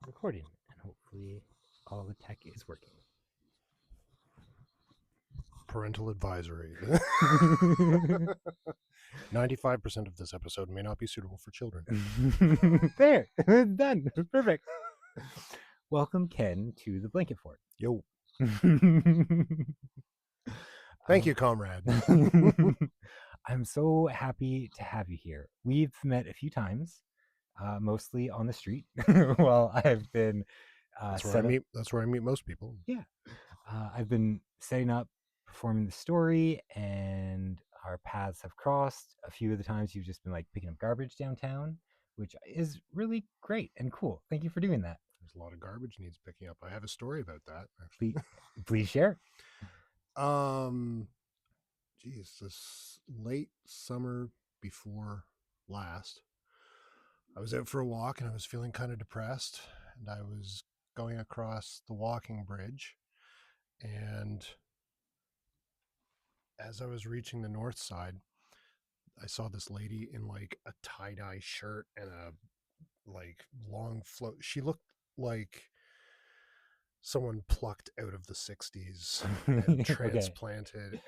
recording, and hopefully all the tech is working. Parental Advisory. 95% of this episode may not be suitable for children. There, done, perfect. Welcome, Ken, to the Blanket Fort. Yo. Thank you, comrade. I'm so happy to have you here. We've met a few times, mostly on the street. Well, I've been That's where I meet most people. Yeah, I've been setting up, performing the story, and our paths have crossed. A few of the times you've just been like picking up garbage downtown, which is really great and cool. Thank you for doing that. There's a lot of garbage needs picking up. I have a story about that, actually. Please share. This late summer before last, I was out for a walk and I was feeling kind of depressed, and I was going across the walking bridge, and as I was reaching the north side, I saw this lady in like a tie-dye shirt and a like long float. She looked like someone plucked out of the 60s and transplanted.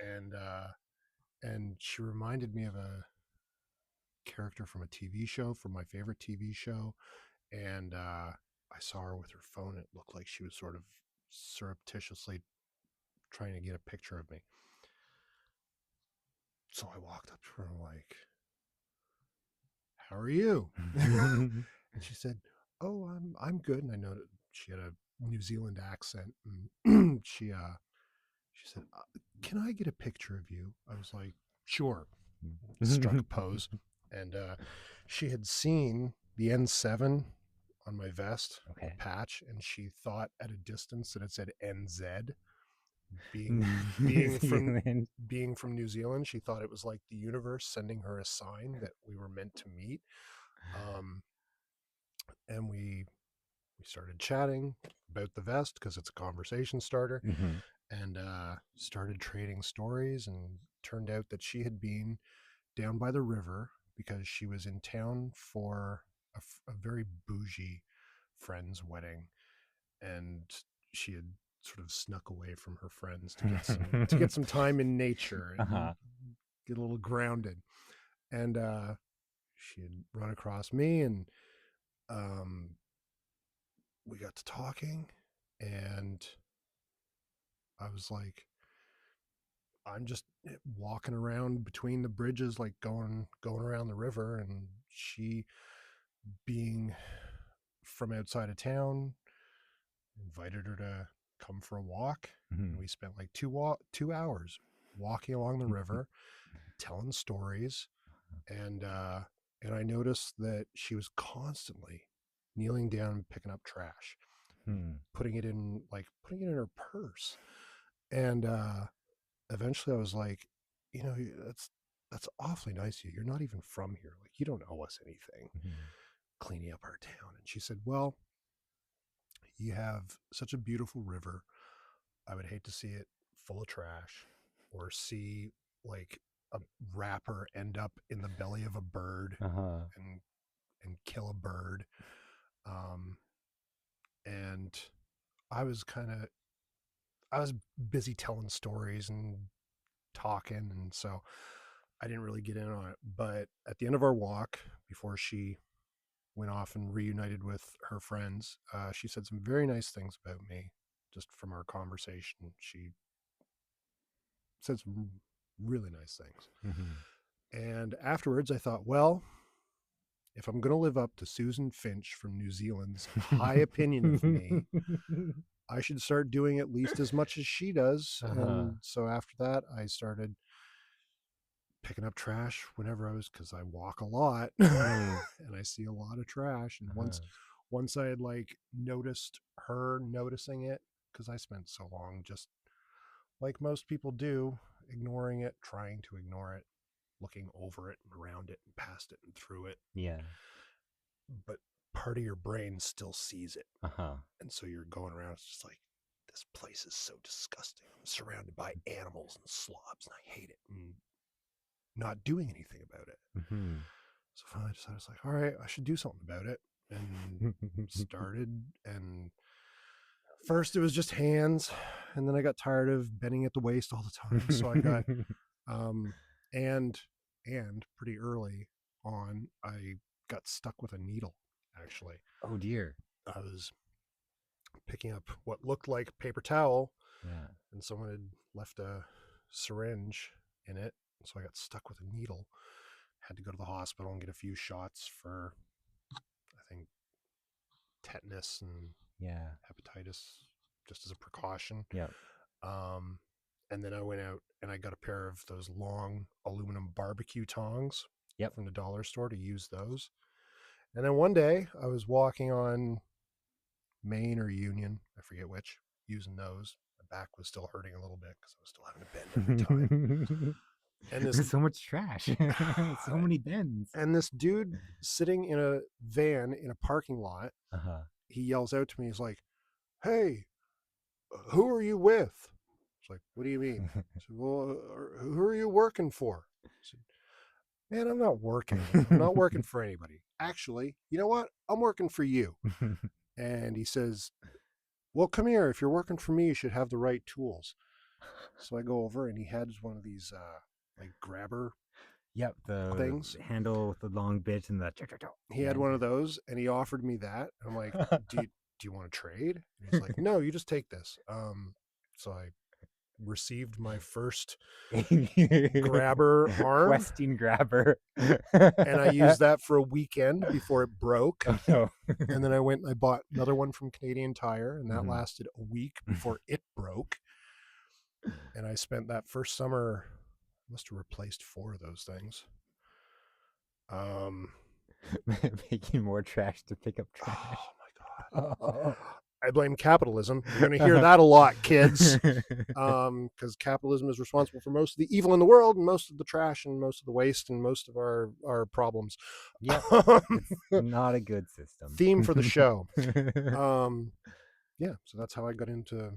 And she reminded me of a character from a TV show, from my favorite TV show. And I saw her with her phone. It looked like she was sort of surreptitiously trying to get a picture of me. So I walked up to her and like, "How are you?" And she said, "Oh, I'm good." And I know that she had a New Zealand accent, and she said, "Can I get a picture of you?" I was like, "Sure." Struck a pose, and she had seen the N7 on my vest patch, and she thought at a distance that it said NZ. Being from New Zealand, she thought it was like the universe sending her a sign that we were meant to meet. And we started chatting about the vest because it's a conversation starter, and started trading stories, and turned out that she had been down by the river because she was in town for a very bougie friend's wedding, and she had sort of snuck away from her friends to get some time in nature and get a little grounded. And she had run across me, and we got to talking, and I was like, I'm just walking around between the bridges, like going around the river, and she, being from outside of town, invited her to come for a walk. And we spent like 2 hours walking along the river, telling stories, and I noticed that she was constantly kneeling down and picking up trash, putting it in her purse. And eventually I was like, that's awfully nice of you. You're not even from here. Like, you don't owe us anything cleaning up our town. And she said, well, you have such a beautiful river. I would hate to see it full of trash, or see like a wrapper end up in the belly of a bird and kill a bird. And I was busy telling stories and talking, and so I didn't really get in on it. But at the end of our walk, before she went off and reunited with her friends, she said some very nice things about me, just from our conversation. She said some really nice things. And afterwards I thought, well, if I'm going to live up to Susan Finch from New Zealand's high opinion of me, I should start doing at least as much as she does. And so after that, I started picking up trash whenever because I walk a lot and I see a lot of trash. And once I had like noticed her noticing it, because I spent so long, just like most people do, ignoring it, trying to ignore it, looking over it and around it and past it and through it. Yeah. But part of your brain still sees it. And so you're going around, it's just like, this place is so disgusting. I'm surrounded by animals and slobs, and I hate it. And not doing anything about it. So finally I decided, I was like, all right, I should do something about it. And and started. And first it was just hands, and then I got tired of bending at the waist all the time. So I got um, and pretty early on, I got stuck with a needle. Actually, Oh dear. I was picking up what looked like paper towel, Yeah. and someone had left a syringe in it. So I got stuck with a needle. Had to go to the hospital and get a few shots for, I think, tetanus and Yeah. hepatitis, just as a precaution. Yep. Um, and then I went out and I got a pair of those long aluminum barbecue tongs Yep. from the dollar store to use those. And then one day I was walking on Main or Union, I forget which, using those. My back was still hurting a little bit because I was still having to bend every time. And this There's so much trash. So many bends. and this dude sitting in a van in a parking lot, Uh-huh. he yells out to me, he's like, "Hey, who are you with?" It's like, "What do you mean?" I said, "Well, who are you working for?" I said, "Man, I'm not working. I'm not working for anybody. Actually, you know what? I'm working for you." And he says, "Well, come here. If you're working for me, you should have the right tools." So I go over, and he had one of these like grabber Yep, the things. handle with the long bit and the He had yeah. one of those, and he offered me that. I'm like, "Do you want to trade?" And he's like, "No, you just take this." So I received my first grabber arm, Questing grabber. and I used that for a weekend before it broke. Oh no. And then I went and I bought another one from Canadian Tire, and that Mhm. lasted a week before it broke. And I spent that first summer, must have replaced 4 of those things. Um, Making more trash to pick up trash. oh my God. Oh. I blame capitalism. You're going to hear that a lot, kids, because capitalism is responsible for most of the evil in the world, and most of the trash, and most of the waste, and most of our problems. Yep. It's not a good system. Theme for the show. Um, yeah, so that's how I got into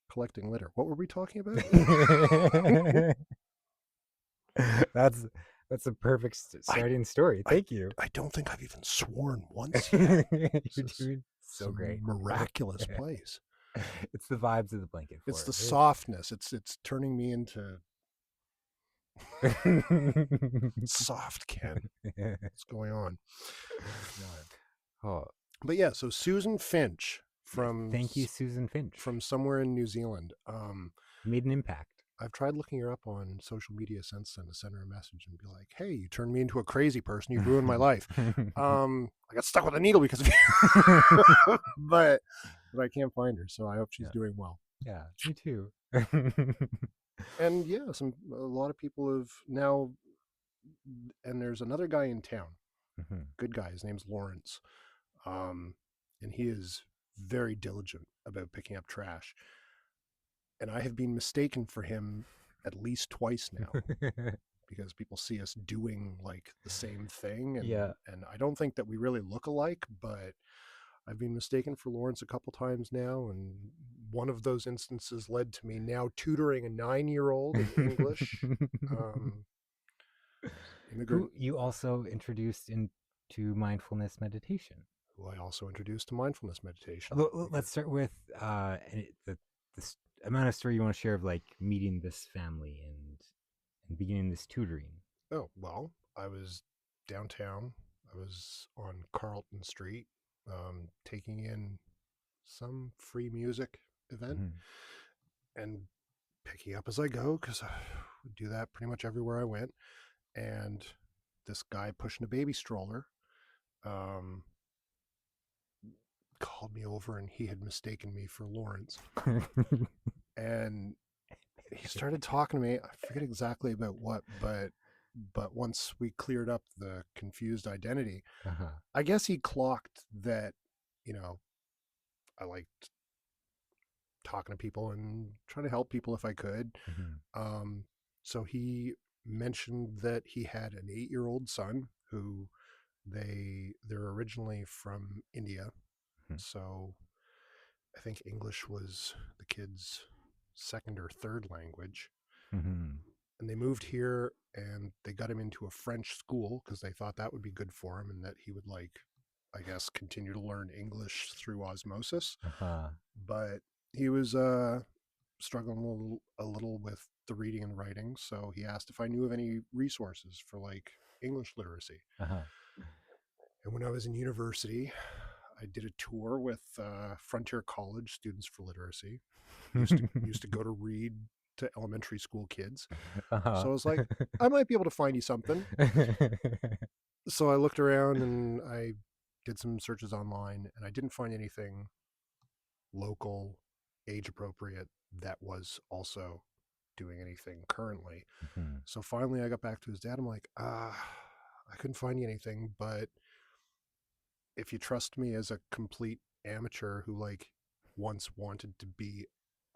collecting litter. What were we talking about? that's that's a perfect I, starting story. I Thank you. I don't think I've even sworn once yet. You're This doing is so a great. miraculous place. It's the vibes of the blanket It's fort. the softness. It's turning me into soft, Ken. What's going on? Oh, But yeah, so Susan Finch from thank you, Susan Finch. somewhere in New Zealand. Made an impact. I've tried looking her up on social media since then to send her a message and be like, "Hey, you turned me into a crazy person. You've ruined my life. I got stuck with a needle because of you." but I can't find her, so I hope she's Yeah. doing well. Yeah, me too. And yeah, a lot of people have now. And there's another guy in town, Mhm. good guy. His name's Lawrence, um, and he is very diligent about picking up trash. And I have been mistaken for him at least twice now, because people see us doing like the same thing, Yeah. and I don't think that we really look alike, but I've been mistaken for Lawrence a couple times now, and one of those instances led to me now tutoring a 9-year-old in English. Um, Who immigrant you also introduced into mindfulness meditation. who I also introduced to mindfulness meditation. Let's start with the this amount of story you want to share of like meeting this family and beginning this tutoring. Oh, well, I was downtown. I was on Carlton Street, taking in some free music event Mhm. and picking up as I go, because I would do that pretty much everywhere I went. And this guy pushing a baby stroller um, called me over, and he had mistaken me for Lawrence. And he started talking to me. I forget exactly about what, but once we cleared up the confused identity, Uh-huh. I guess he clocked that, you know, I liked talking to people and trying to help people if I could. Mhm. Um, so he mentioned that he had an 8-year-old son who they're originally from India. Mhm. So I think English was the kid's second or third language. Mhm. And they moved here and they got him into a French school because they thought that would be good for him and that he would like I guess, continue to learn English through osmosis. Uh-huh. But he was struggling a little with the reading and writing, so he asked if I knew of any resources for like English literacy. Uh-huh. And when I was in university, I did a tour with Frontier College Students for Literacy. Used to go to read to elementary school kids. Uh-huh. So I was like, I might be able to find you something. So I looked around and I did some searches online, and I didn't find anything local, age appropriate that was also doing anything currently. Mhm. So finally, I got back to his dad. I'm like, I couldn't find anything, but if you trust me as a complete amateur who like once wanted to be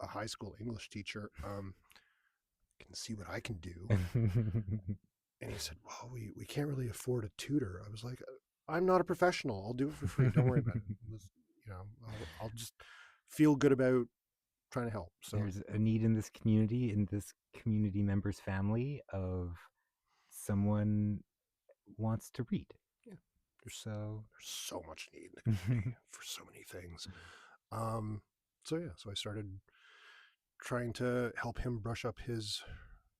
a high school English teacher, can see what I can do. And he said, well, we can't really afford a tutor. I was like, I'm not a professional. I'll do it for free. Don't worry about it. I'll just feel good about trying to help. So There's a need in this community member's family of someone wants to read. yeah, So, there's so much need in the community for so many things. Um, so I started trying to help him brush up his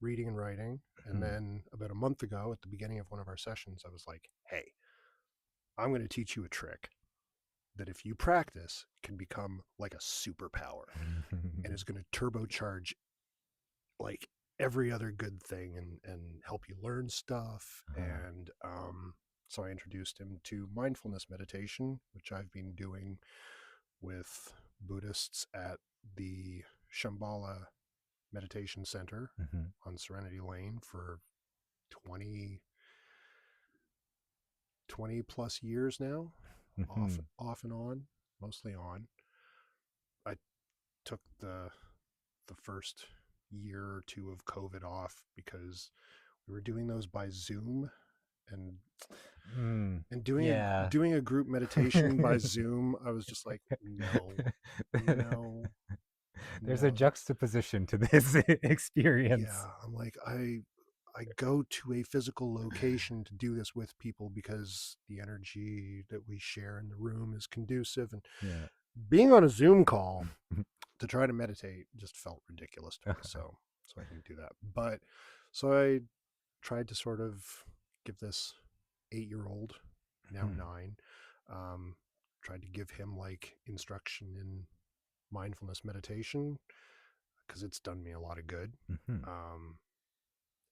reading and writing. And Mhm. then about a month ago, at the beginning of one of our sessions, I was like, hey, I'm going to teach you a trick that if you practice can become like a superpower and is going to turbocharge like every other good thing and help you learn stuff. Uh-huh. And so I introduced him to mindfulness meditation, which I've been doing with Buddhists at the Shambhala Meditation Center Mhm. on Serenity Lane for 20 20 plus years now, off Mhm. off and on, mostly on. I took the first year or two of COVID off because we were doing those by Zoom, and Mm. and doing a Yeah. doing a group meditation by Zoom. I was just like, no, no, There's a no. juxtaposition to this experience. Yeah, I'm like, I go to a physical location to do this with people because the energy that we share in the room is conducive, and Yeah. being on a Zoom call to try to meditate just felt ridiculous to me. So I didn't do that. But so I tried to sort of give this 8-year-old, now Mhm. 9, um, tried to give him like instruction in mindfulness meditation because it's done me a lot of good. Mhm. Um,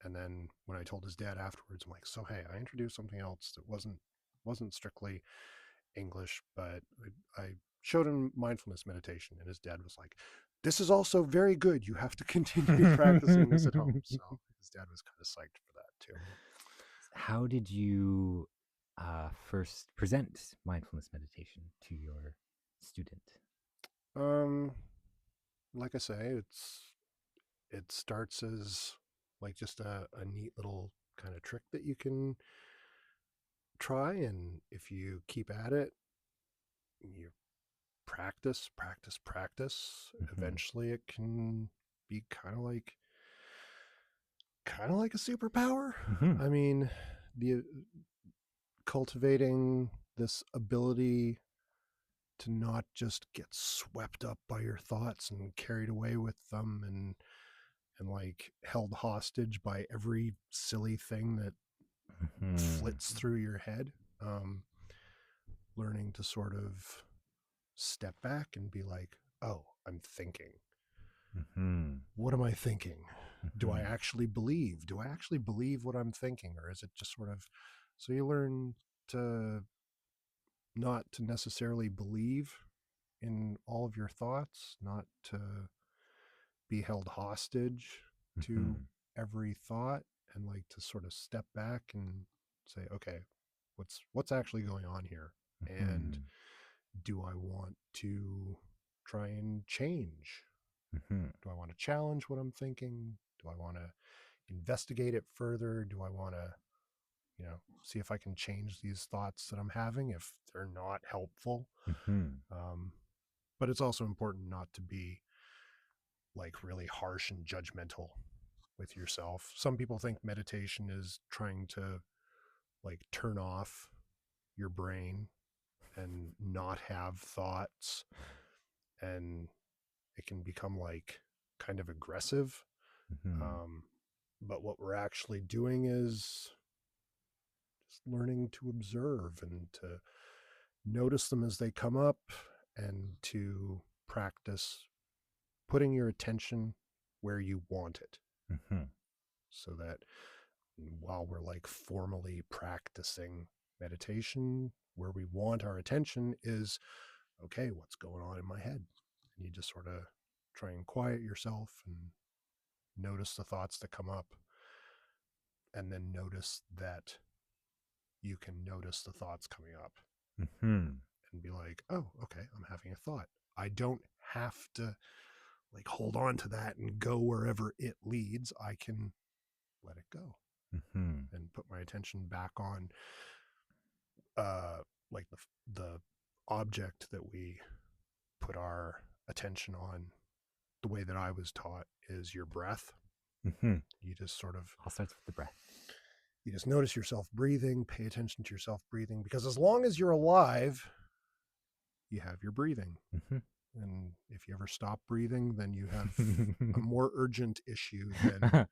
and then when I told his dad afterwards, I'm like, so hey, I introduced something else that wasn't strictly English, but I showed him mindfulness meditation, and his dad was like, this is also very good. You have to continue practicing this at home. So his dad was kind of psyched for that too. How did you first present mindfulness meditation to your student? Um, like I say, it starts as like just a neat little kind of trick that you can try, and if you keep at it, you practice, Mhm. eventually it can be kind of like a superpower. Mhm. I mean, the cultivating this ability to not just get swept up by your thoughts and carried away with them, and like held hostage by every silly thing that Mhm. flits through your head. Um, Learning to sort of step back and be like, oh, I'm thinking. Mhm. What am I thinking? Do I Mhm. actually believe? Do I actually believe what I'm thinking? Or is it just sort of, so you learn to not to necessarily believe in all of your thoughts, not to be held hostage to Mhm. every thought, and like to sort of step back and say, okay, what's actually going on here? And Mhm. do I want to try and change? Mhm. Do I want to challenge what I'm thinking? Do I want to investigate it further? Do I want to, see if I can change these thoughts that I'm having if they're not helpful? Mhm. Um, but it's also important not to be like really harsh and judgmental with yourself. Some people think meditation is trying to like turn off your brain and not have thoughts, and it can become like kind of aggressive. Mm-hmm. But what we're actually doing is just learning to observe and to notice them as they come up, and to practice putting your attention where you want it, Mm-hmm. so that while we're like formally practicing meditation, where we want our attention is, okay, what's going on in my head? And you just sort of try and quiet yourself and notice the thoughts that come up, and then notice that you can notice the thoughts coming up Mm-hmm. and be like, oh, okay, I'm having a thought. I don't have to like hold on to that and go wherever it leads. I can let it go Mm-hmm. and put my attention back on uh like the object that we put our attention on. The way that I was taught is your breath. Mm-hmm. You just sort of, All starts with the breath. you just notice yourself breathing, pay attention to yourself breathing, because as long as you're alive, you have your breathing. Mm-hmm. And if you ever stop breathing, then you have a more urgent issue than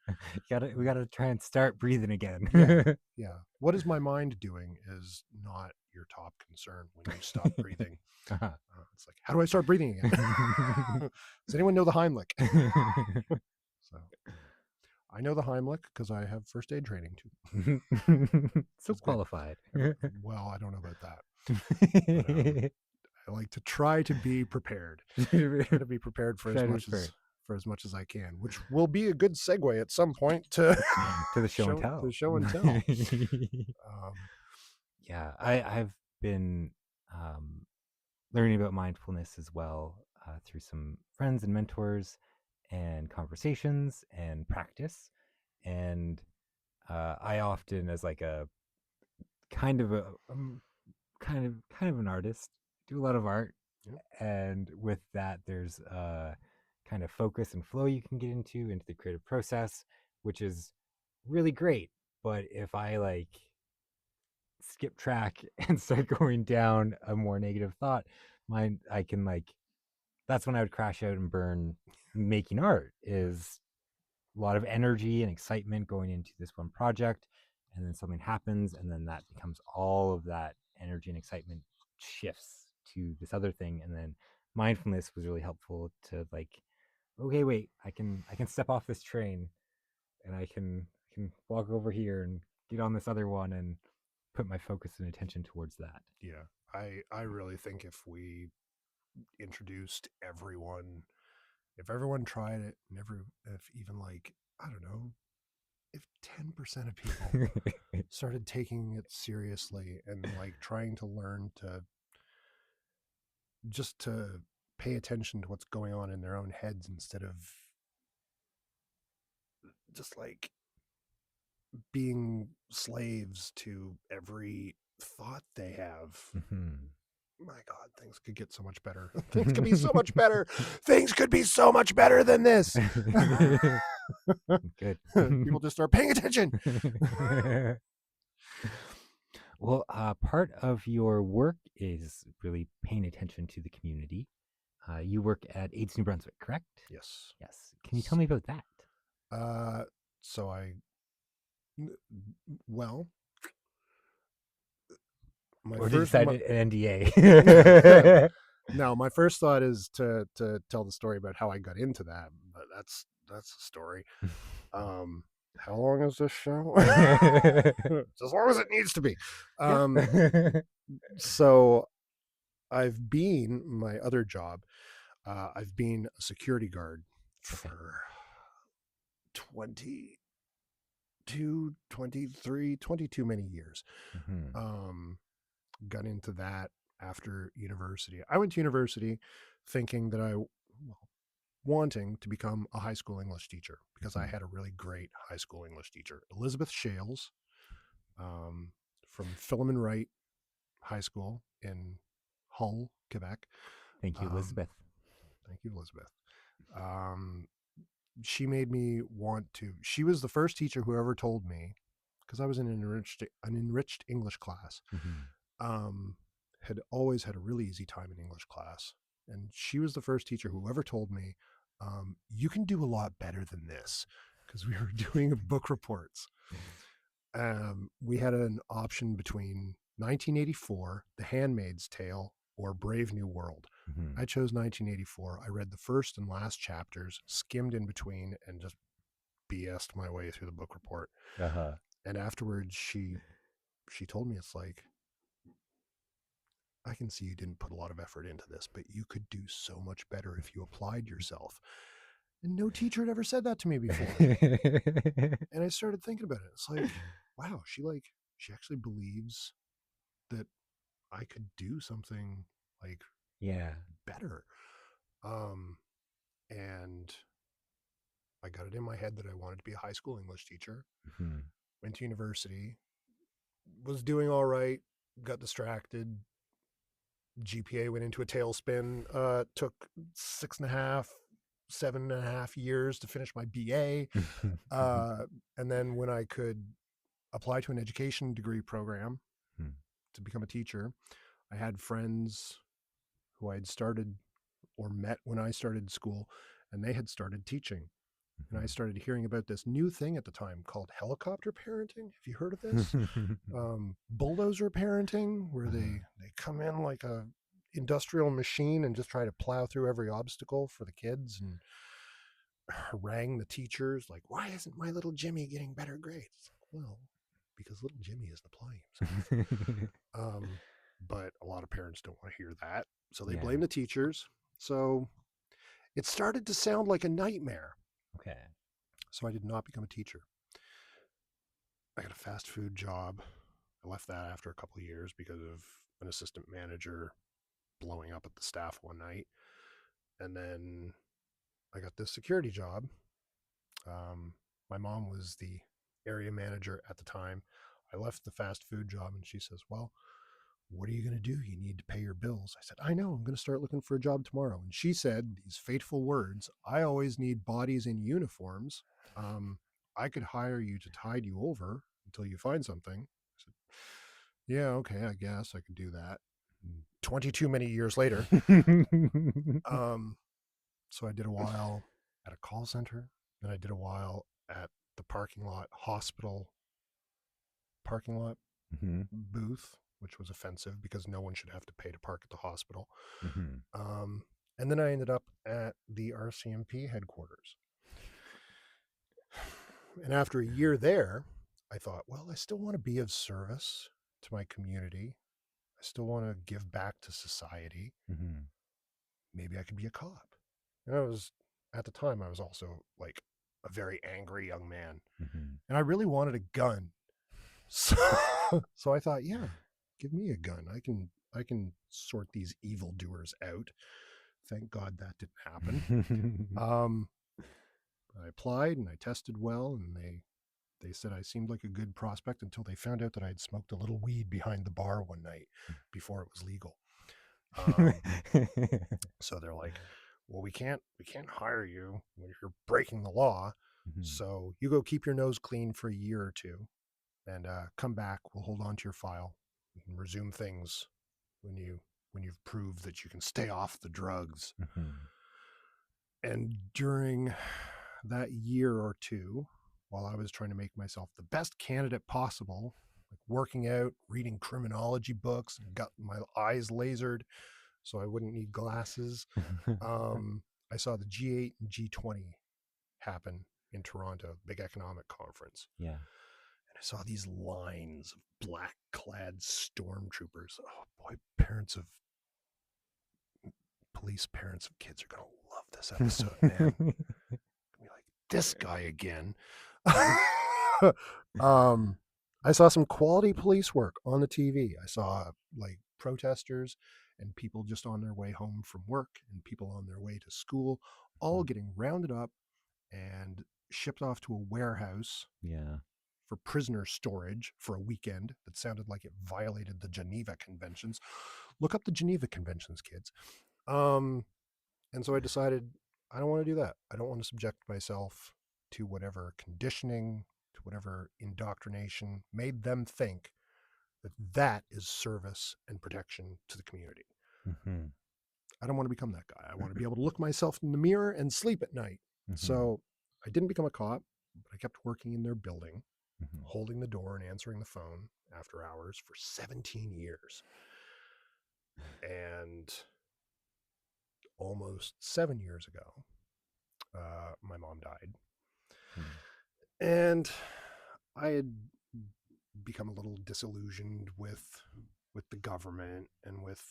We gotta try and start breathing again. yeah, yeah. What is my mind doing is not your top concern when you stop breathing. Uh-huh. It's like, how do I start breathing again? Does anyone know the Heimlich? So I know the Heimlich because I have first aid training too. So It's good. qualified. Well, I don't know about that. But, I like to try to be prepared. Try to be prepared for Try to refer as much as I can, which will be a good segue at some point to to the show and tell. to show and tell. Yeah, I've been learning about mindfulness as well through some friends and mentors and conversations and practice. And I often, as like a kind of a kind of an artist, do a lot of art, Yep. and with that, there's kind of focus and flow you can get into the creative process, which is really great. But if I like skip track and start going down a more negative thought, I can like that's when I would crash out and burn. Making art is a lot of energy and excitement going into this one project, and then something happens, and then that becomes all of that energy and excitement shifts to this other thing. And then mindfulness was really helpful to like, okay, wait, I can step off this train, and I can walk over here and get on this other one and put my focus and attention towards that. Yeah, I really think if we introduced everyone, if everyone tried it, and if even like, I don't know, if 10% of people started taking it seriously and like trying to learn to just to pay attention to what's going on in their own heads, instead of just like being slaves to every thought they have. My God, things could get so much better. Things could be so much better. Things could be so much better than this. Good. People just start paying attention. Well, part of your work is really paying attention to the community. You work at AIDS New Brunswick, correct? Yes. Yes. Can you tell me about that? So well, my Or did you first, sign an NDA? no, my first thought is to tell the story about how I got into that, but that's a story. How long is this show? It's as long as it needs to be. So I've been, my other job, I've been a security guard for 22, 23, 22 many years. Got into that after university. I went to university thinking that wanting to become a high school English teacher, because I had a really great high school English teacher, Elizabeth Shales, from Philemon Wright High School in Hull, Quebec. Thank you, Elizabeth. Thank you, Elizabeth. She made me want to. She was the first teacher who ever told me, because I was in an enriched English class. had always had a really easy time in English class. And she was the first teacher who ever told me, you can do a lot better than this, because we were doing book reports. We had an option between 1984, The Handmaid's Tale, or Brave New World. Mhm. I chose 1984. I read the first and last chapters, skimmed in between, and just BS'd my way through the book report. Uh-huh. And afterwards, she told me, it's like, I can see you didn't put a lot of effort into this, but you could do so much better if you applied yourself. And no teacher had ever said that to me before. And I started thinking about it. It's like, wow, she actually believes that I could do something like Yeah. better. Um, and I got it in my head that I wanted to be a high school English teacher. Mhm. Went to university, was doing all right, got distracted. GPA went into a tailspin. Took 7.5 years to finish my BA. And then when I could apply to an education degree program to become a teacher, I had friends who I had started or met when I started school, and they had started teaching. And I started hearing about this new thing at the time called helicopter parenting. Have you heard of this? Bulldozer parenting, where they come in like a industrial machine and just try to plow through every obstacle for the kids and harangue the teachers like, why isn't my little Jimmy getting better grades? Well, because little Jimmy isn't applying himself. But a lot of parents don't want to hear that, so they Yeah. blame the teachers. So it started to sound like a nightmare. Okay. So I did not become a teacher. I got a fast food job. I left that after a couple of years because of an assistant manager blowing up at the staff one night. And then I got this security job. My mom was the area manager at the time. I left the fast food job and she says, well, what are you going to do? You need to pay your bills. I said, I know, I'm going to start looking for a job tomorrow. And she said these fateful words, I always need bodies in uniforms. Um, I could hire you to tide you over until you find something. I said, yeah, okay, I guess I could do that. 22 many years later. Um, so I did a while at a call center. Then I did a while at the parking lot, hospital parking lot Mhm. booth, which was offensive because no one should have to pay to park at the hospital. Mhm. Um, and then I ended up at the RCMP headquarters. And after a year there, I thought, well, I still want to be of service to my community. I still want to give back to society. Mhm. Maybe I could be a cop. And I was, at the time, I was also like a very angry young man. Mhm. And I really wanted a gun. So, so I thought, yeah, give me a gun. I can sort these evildoers out. Thank God that didn't happen. Um, I applied and I tested well, and they said I seemed like a good prospect until they found out that I had smoked a little weed behind the bar one night before it was legal. Um, so they're like, well, we can't hire you when you're breaking the law. Mhm. So you go keep your nose clean for a year or two, and come back. We'll hold on to your file. We can resume things when you've proved that you can stay off the drugs. Mhm. And during that year or two, while I was trying to make myself the best candidate possible, like working out, reading criminology books, got my eyes lasered so I wouldn't need glasses. I saw the G8 and G20 happen in Toronto, big economic conference. Yeah. And I saw these lines of black clad stormtroopers. Oh boy, parents of police, parents of kids are going to love this episode, man. Be like, this guy again. um, I saw some quality police work on the TV. I saw like protesters and people just on their way home from work and people on their way to school, all getting rounded up and shipped off to a warehouse Yeah. for prisoner storage for a weekend that sounded like it violated the Geneva Conventions. Look up the Geneva Conventions, kids. Um, and so I decided I don't want to do that. I don't want to subject myself to whatever conditioning, to whatever indoctrination made them think that is service and protection to the community. Mm-hmm. I don't want to become that guy. I want to be able to look myself in the mirror and sleep at night. Mm-hmm. So I didn't become a cop, but I kept working in their building, Mm-hmm. holding the door and answering the phone after hours for 17 years. And almost 7 years ago, my mom died. And I had become a little disillusioned with the government and with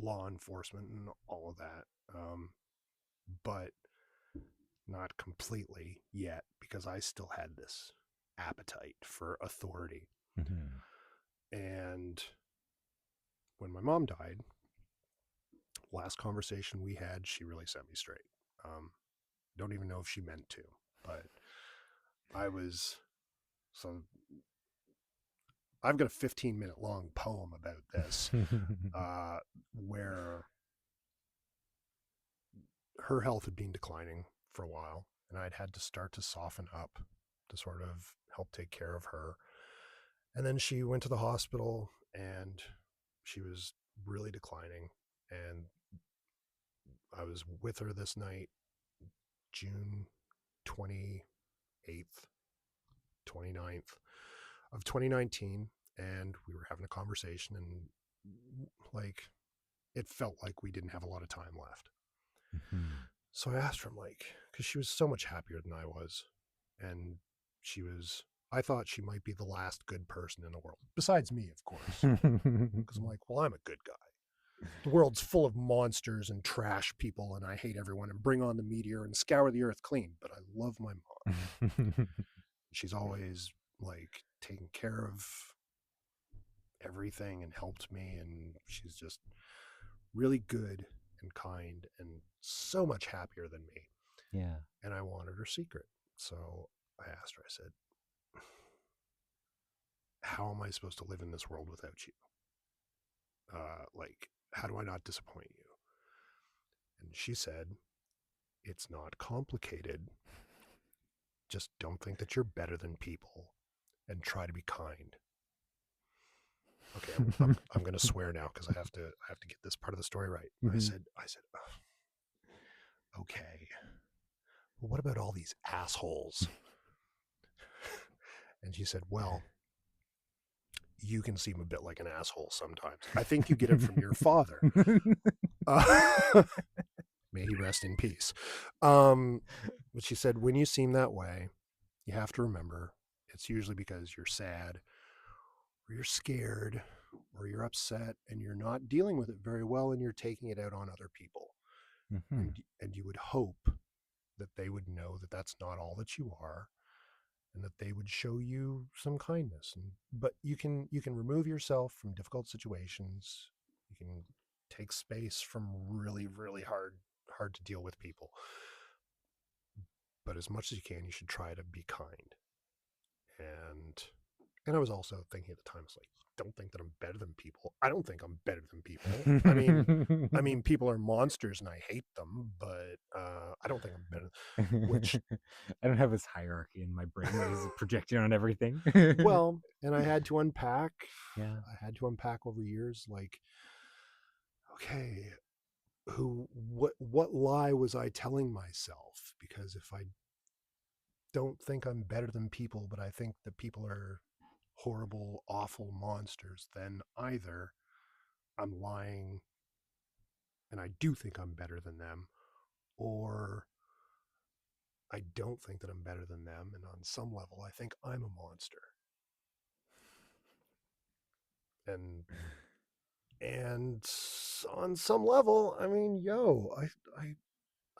law enforcement and all of that. But not completely yet, because I still had this appetite for authority. Mm-hmm. And when my mom died, last conversation we had, she really set me straight. Um, don't even know if she meant to, but I was so I've got a 15-minute long poem about this, where her health had been declining for a while, and I'd had to start to soften up to sort of help take care of her. And then she went to the hospital, and she was really declining. And I was with her this night, June 28th, 29th of 2019, and we were having a conversation, and like it felt like we didn't have a lot of time left. Mm-hmm. So I asked her, I'm like, because she was so much happier than I was. And she was, I thought she might be the last good person in the world, besides me, of course. Because I'm like, well, I'm a good guy. The world's full of monsters and trash people, and I hate everyone and bring on the meteor and scour the earth clean. But I love my mom. She's always like taken care of everything and helped me. And she's just really good and kind and so much happier than me. Yeah. And I wanted her secret. So I asked her, I said, how am I supposed to live in this world without you? Like, how do I not disappoint you? And she said, it's not complicated. Just don't think that you're better than people and try to be kind. Okay, I'm going to swear now because I have to get this part of the story right. Mm-hmm. I said, oh, okay. Well, what about all these assholes? And she said, well, you can seem a bit like an asshole sometimes. I think you get it from your father. May he rest in peace. But she said, when you seem that way, you have to remember it's usually because you're sad or you're scared or you're upset and you're not dealing with it very well and you're taking it out on other people. Mm-hmm. And you would hope that they would know that that's not all that you are and that they would show you some kindness. But you can remove yourself from difficult situations. You can take space from really, really hard to deal with people. But as much as you can, you should try to be kind. And I was also thinking at the time, it's like, don't think that I'm better than people. I don't think I'm better than people. I mean, people are monsters and I hate them, but I don't think I'm better. Which, I don't have this hierarchy in my brain that is projecting on everything. well, and I had to unpack. Yeah. I had to unpack over years. Like, okay, what lie was I telling myself? Because if I don't think I'm better than people, but I think that people are horrible, awful monsters, then either I'm lying and I do think I'm better than them, or I don't think that I'm better than them. And on some level, I think I'm a monster. And and on some level, I mean,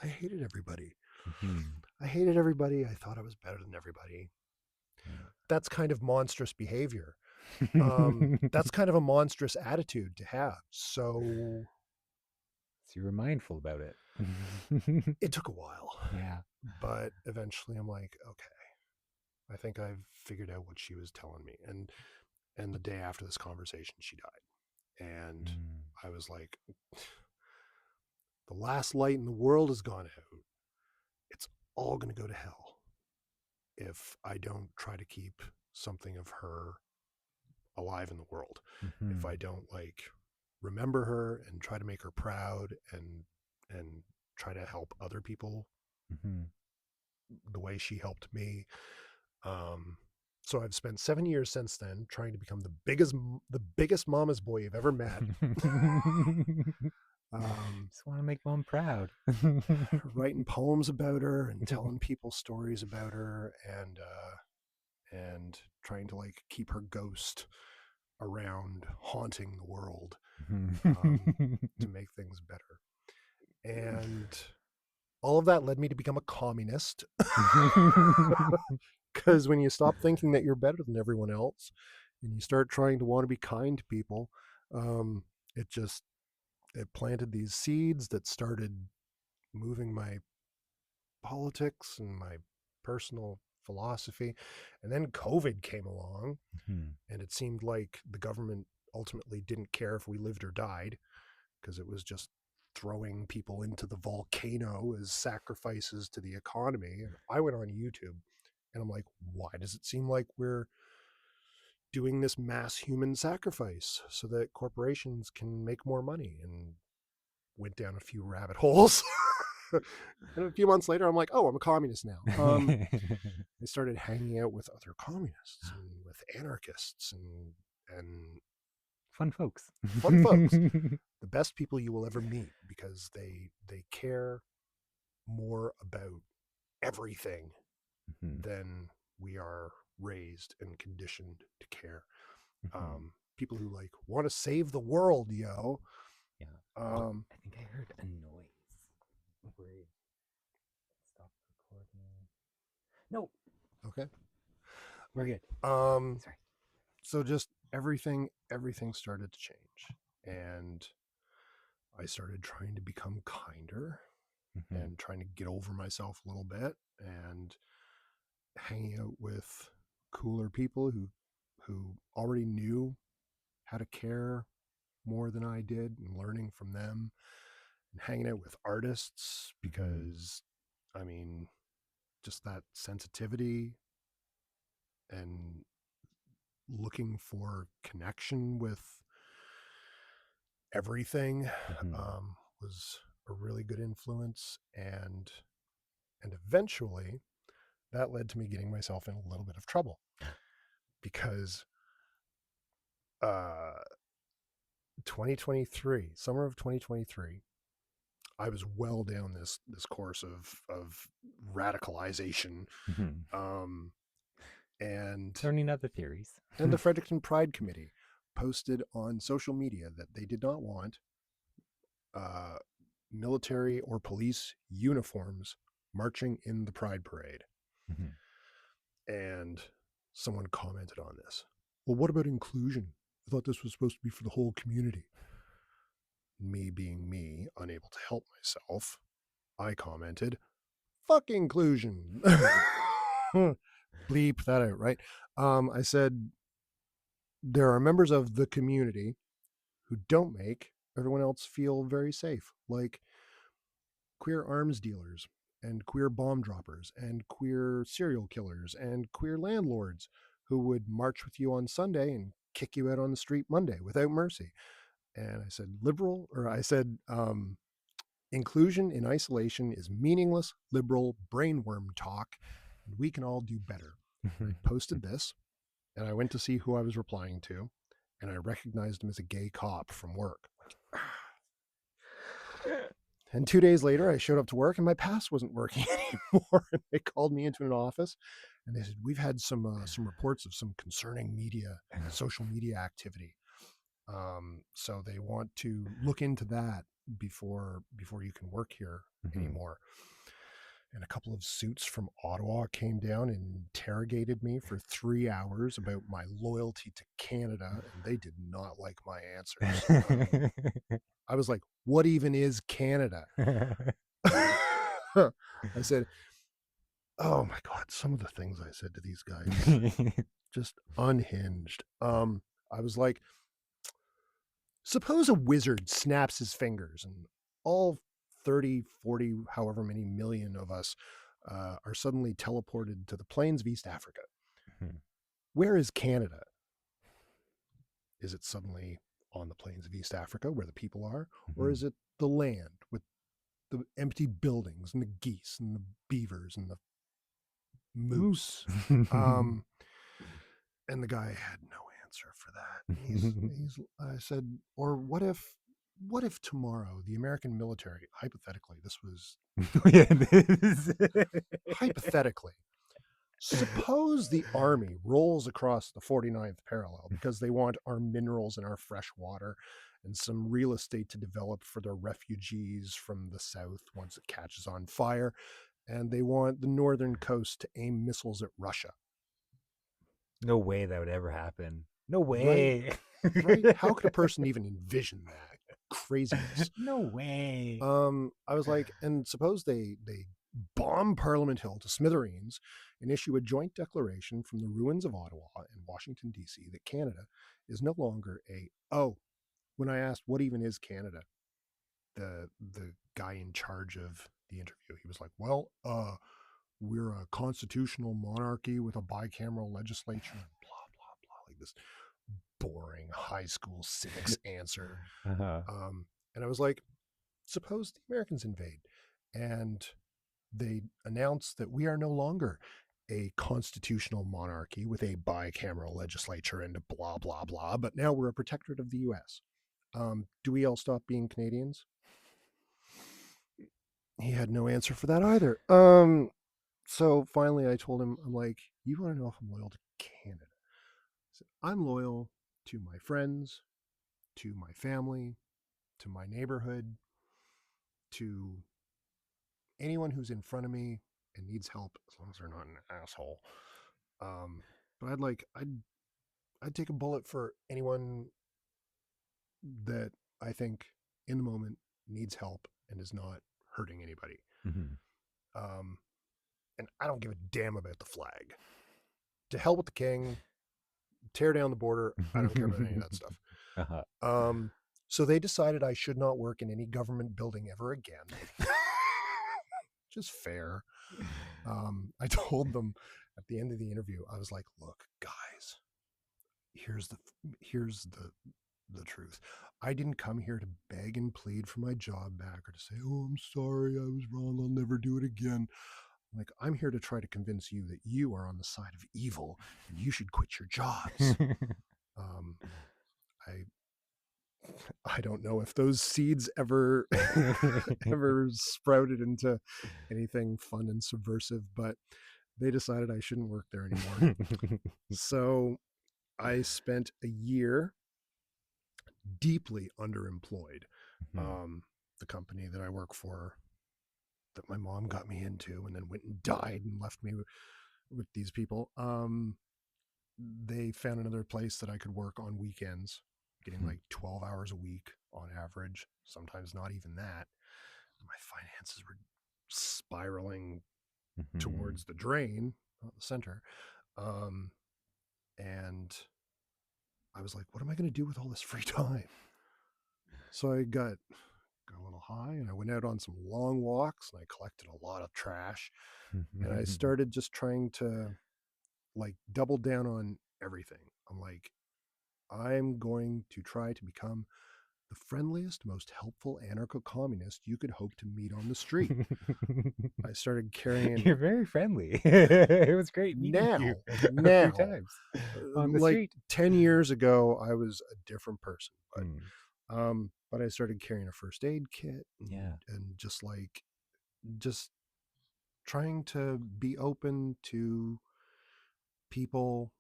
I hated everybody. Mm-hmm. I hated everybody. I thought I was better than everybody. That's kind of monstrous behavior. That's kind of a monstrous attitude to have. So So you were mindful about it. it took a while, Yeah. but eventually I'm like, okay, I think I've figured out what she was telling me. And the day after this conversation, she died. And Mm. I was like, the last light in the world has gone out. It's all going to go to hell if I don't try to keep something of her alive in the world. If I Mhm. don't like remember her and try to make her proud and try to help other people Mhm. the way she helped me. Um, so I've spent 7 years since then trying to become the biggest mama's boy you've ever met. Um, Just want to make mom proud. writing poems about her and telling people stories about her, and trying to like keep her ghost around haunting the world, to make things better. And all of that led me to become a communist. Because when you stop thinking that you're better than everyone else and you start trying to want to be kind to people, um, it just it planted these seeds that started moving my politics and my personal philosophy. And then COVID came along, Mhm. and it seemed like the government ultimately didn't care if we lived or died, because it was just throwing people into the volcano as sacrifices to the economy. And I went on YouTube and I'm like, why does it seem like we're doing this mass human sacrifice so that corporations can make more money? And went down a few rabbit holes. And a few months later, I'm like, oh, I'm a communist now. I started hanging out with other communists and with anarchists and Fun folks. fun folks, the best people you will ever meet, because they care more about everything Mhm. than we are raised and conditioned to care. Mhm. People who like want to save the world, yo. Yeah. Oh, Um, I think I heard a noise. Wait. Stop recording. No, okay. we're good. Um, Sorry. so just everything started to change, and I started trying to become kinder Mhm. and trying to get over myself a little bit, and hanging out with cooler people who already knew how to care more than I did, and learning from them, and hanging out with artists, Mhm. because I mean, just that sensitivity and looking for connection with everything, Mhm. was a really good influence. And eventually that led to me getting myself in a little bit of trouble, because uh 2023, summer of 2023, I was well down this course of radicalization. Mhm. um and Learning other theories. and the Fredericton Pride Committee posted on social media that they did not want uh military or police uniforms marching in the Pride Parade. Mhm. And someone commented on this. Well, what about inclusion? I thought this was supposed to be for the whole community. Me being me, unable to help myself, I commented, fuck inclusion. Bleep that out, right? I said, there are members of the community who don't make everyone else feel very safe, like queer arms dealers and queer bomb droppers and queer serial killers and queer landlords who would march with you on Sunday and kick you out on the street Monday without mercy. And I said, inclusion in isolation is meaningless, liberal brainworm talk, and we can all do better. And I posted this, and I went to see who I was replying to, and I recognized him as a gay cop from work. And 2 days later, I showed up to work and my pass wasn't working anymore. And they called me into an office and they said, "We've had some reports of some concerning social media activity. So they want to look into that before you can work here Mhm. anymore." And a couple of suits from Ottawa came down and interrogated me for 3 hours about my loyalty to Canada, and they did not like my answers. I was like, "What even is Canada?" I said, "Oh my God," some of the things I said to these guys, just unhinged. I was like, suppose a wizard snaps his fingers and all 30, 40, however many million of us are suddenly teleported to the plains of East Africa. Mhm. Where is Canada? Is it suddenly on the plains of East Africa where the people are? Or Mhm. is it the land with the empty buildings and the geese and the beavers and the Moose. moose? Um, and the guy had no answer for that. And I said, or what if tomorrow the American military, hypothetically, this was Yeah, hypothetically, suppose the army rolls across the 49th parallel because they want our minerals and our fresh water and some real estate to develop for their refugees from the south once it catches on fire. And they want the northern coast to aim missiles at Russia. no way that would ever happen. No Right? way. Right? How could a person even envision that craziness? No way. I was like, and suppose they bomb Parliament Hill to smithereens and issue a joint declaration from the ruins of Ottawa and Washington D.C. that Canada is no longer a oh. When I asked what even is Canada, the guy in charge of the interview, he was like, well, we're a constitutional monarchy with a bicameral legislature and blah blah blah, like this boring high school civics answer. Uh-huh. And I was like, suppose the Americans invade and they announce that we are no longer a constitutional monarchy with a bicameral legislature and blah, blah, blah, but now we're a protectorate of the US. Do we all stop being Canadians? He had no answer for that either. So finally I told him, I'm like, you want to know if I'm loyal to Canada? I said, I'm loyal to my friends, to my family, to my neighborhood, to anyone who's in front of me and needs help, as long as they're not an asshole. But I'd take a bullet for anyone that I think in the moment needs help and is not hurting anybody. Mhm. Um, and I don't give a damn about the flag. To hell with the king, tear down the border. I don't care about any of that stuff. Uh-huh. So they decided I should not work in any government building ever again. Just fair. I told them at the end of the interview, I was like, look, guys, here's the here's the truth. I didn't come here to beg and plead for my job back or to say, oh, I'm sorry, I was wrong, I'll never do it again. Like, I'm here to try to convince you that you are on the side of evil and you should quit your jobs. um, I I don't know if those seeds ever ever sprouted into anything fun and subversive, but they decided I shouldn't work there anymore. So I spent a year deeply underemployed. Mhm. The company that I work for, that my mom got me into, and then went and died and left me with these people. They found another place that I could work on weekends, getting Mhm. like 12 hours a week on average, sometimes not even that. My finances were spiraling Mhm. towards the drain, not the center. Um, and I was like, what am I going to do with all this free time? So I got a little high and I went out on some long walks and I collected a lot of trash and I started just trying to like double down on everything. I'm like, I'm going to try to become the friendliest, most helpful anarcho communist you could hope to meet on the street. I started carrying You're very friendly. It was great meeting you a few now, times on the like street. 10 years ago, I was a different person, Mm. but I started carrying a first aid kit Yeah. and just trying to be open to people,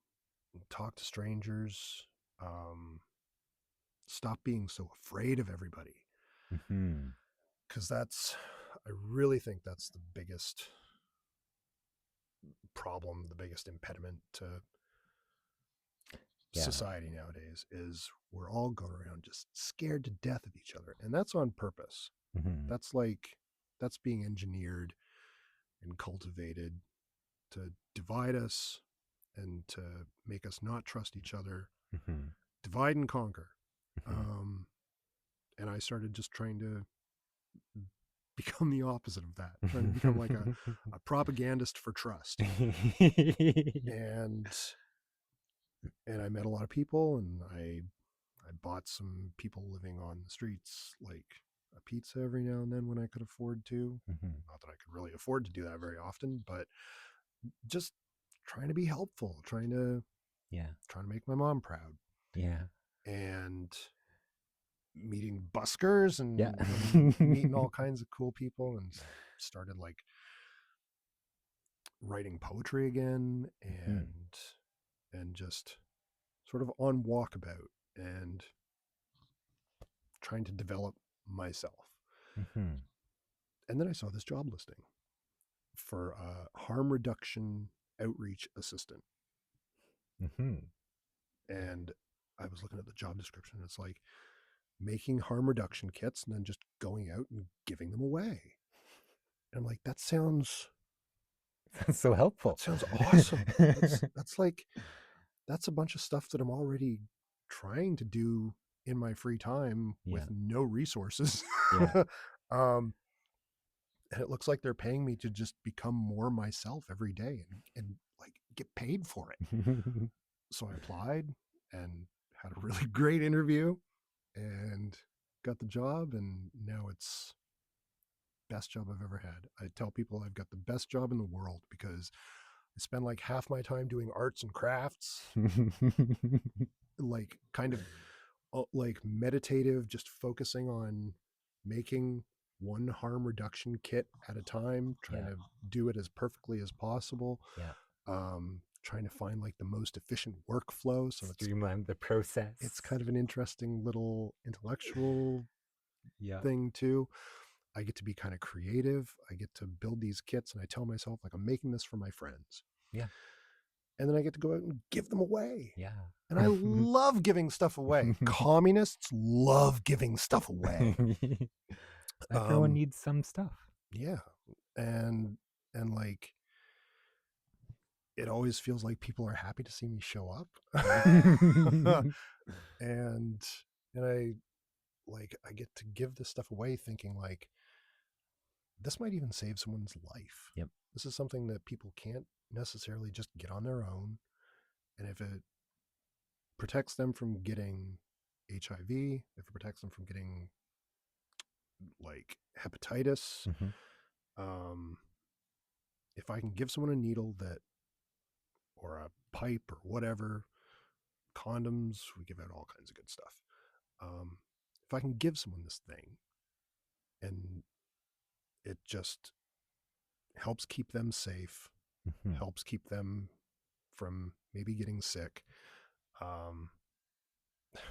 talk to strangers, um, stop being so afraid of everybody. Mhm. Because I really think that's the biggest problem, the biggest impediment to Yeah. society nowadays is we're all going around just scared to death of each other. And that's on purpose. Mhm. That's like, that's being engineered and cultivated to divide us and to make us not trust each other, Mhm. divide and conquer. Mhm. Um, and I started just trying to become the opposite of that, trying to become like a propagandist for trust. And I met a lot of people and I I bought some people living on the streets like a pizza every now and then when I could afford to. Hmm. Not that I could really afford to do that very often, but just trying to be helpful, Yeah. trying to make my mom proud, Yeah. and meeting buskers Yeah. and meeting all kinds of cool people, and started like writing poetry again, Hmm. and just sort of on walkabout and trying to develop myself. Hmm. And then I saw this job listing for a harm reduction outreach assistant. Hmm. And I was looking at the job description. It's like making harm reduction kits and then just going out and giving them away. And I'm like, That's so helpful. that sounds awesome. That's like that's a bunch of stuff that I'm already trying to do in my free time with Yeah. no resources. Yeah. um, and it looks like they're paying me to just become more myself every day and like get paid for it. So I applied and had a really great interview and got the job, and now it's best job I've ever had. I tell people I've got the best job in the world because I spend like half my time doing arts and crafts, like kind of like meditative, just focusing on making one harm reduction kit at a time, trying Yeah. to do it as perfectly as possible. Yeah. Trying to find like the most efficient workflow. So Streamline the process. it's kind of an interesting little intellectual Yeah. thing too. I get to be kind of creative. I get to build these kits, and I tell myself like I'm making this for my friends. Yeah. And then I get to go out and give them away. Yeah. And I love giving stuff away. Communists love giving stuff away. Everyone Um, needs some stuff. yeah. And like it always feels like people are happy to see me show up. and I like I get to give this stuff away thinking like this might even save someone's life. Yep. This is something that people can't necessarily just get on their own. And if it protects them from getting HIV, if it protects them from getting like hepatitis, Hmm. um, if I can give someone a needle that, or a pipe or whatever, condoms, we give out all kinds of good stuff. If I can give someone this thing and it just helps keep them safe, Hmm. helps keep them from maybe getting sick, um, like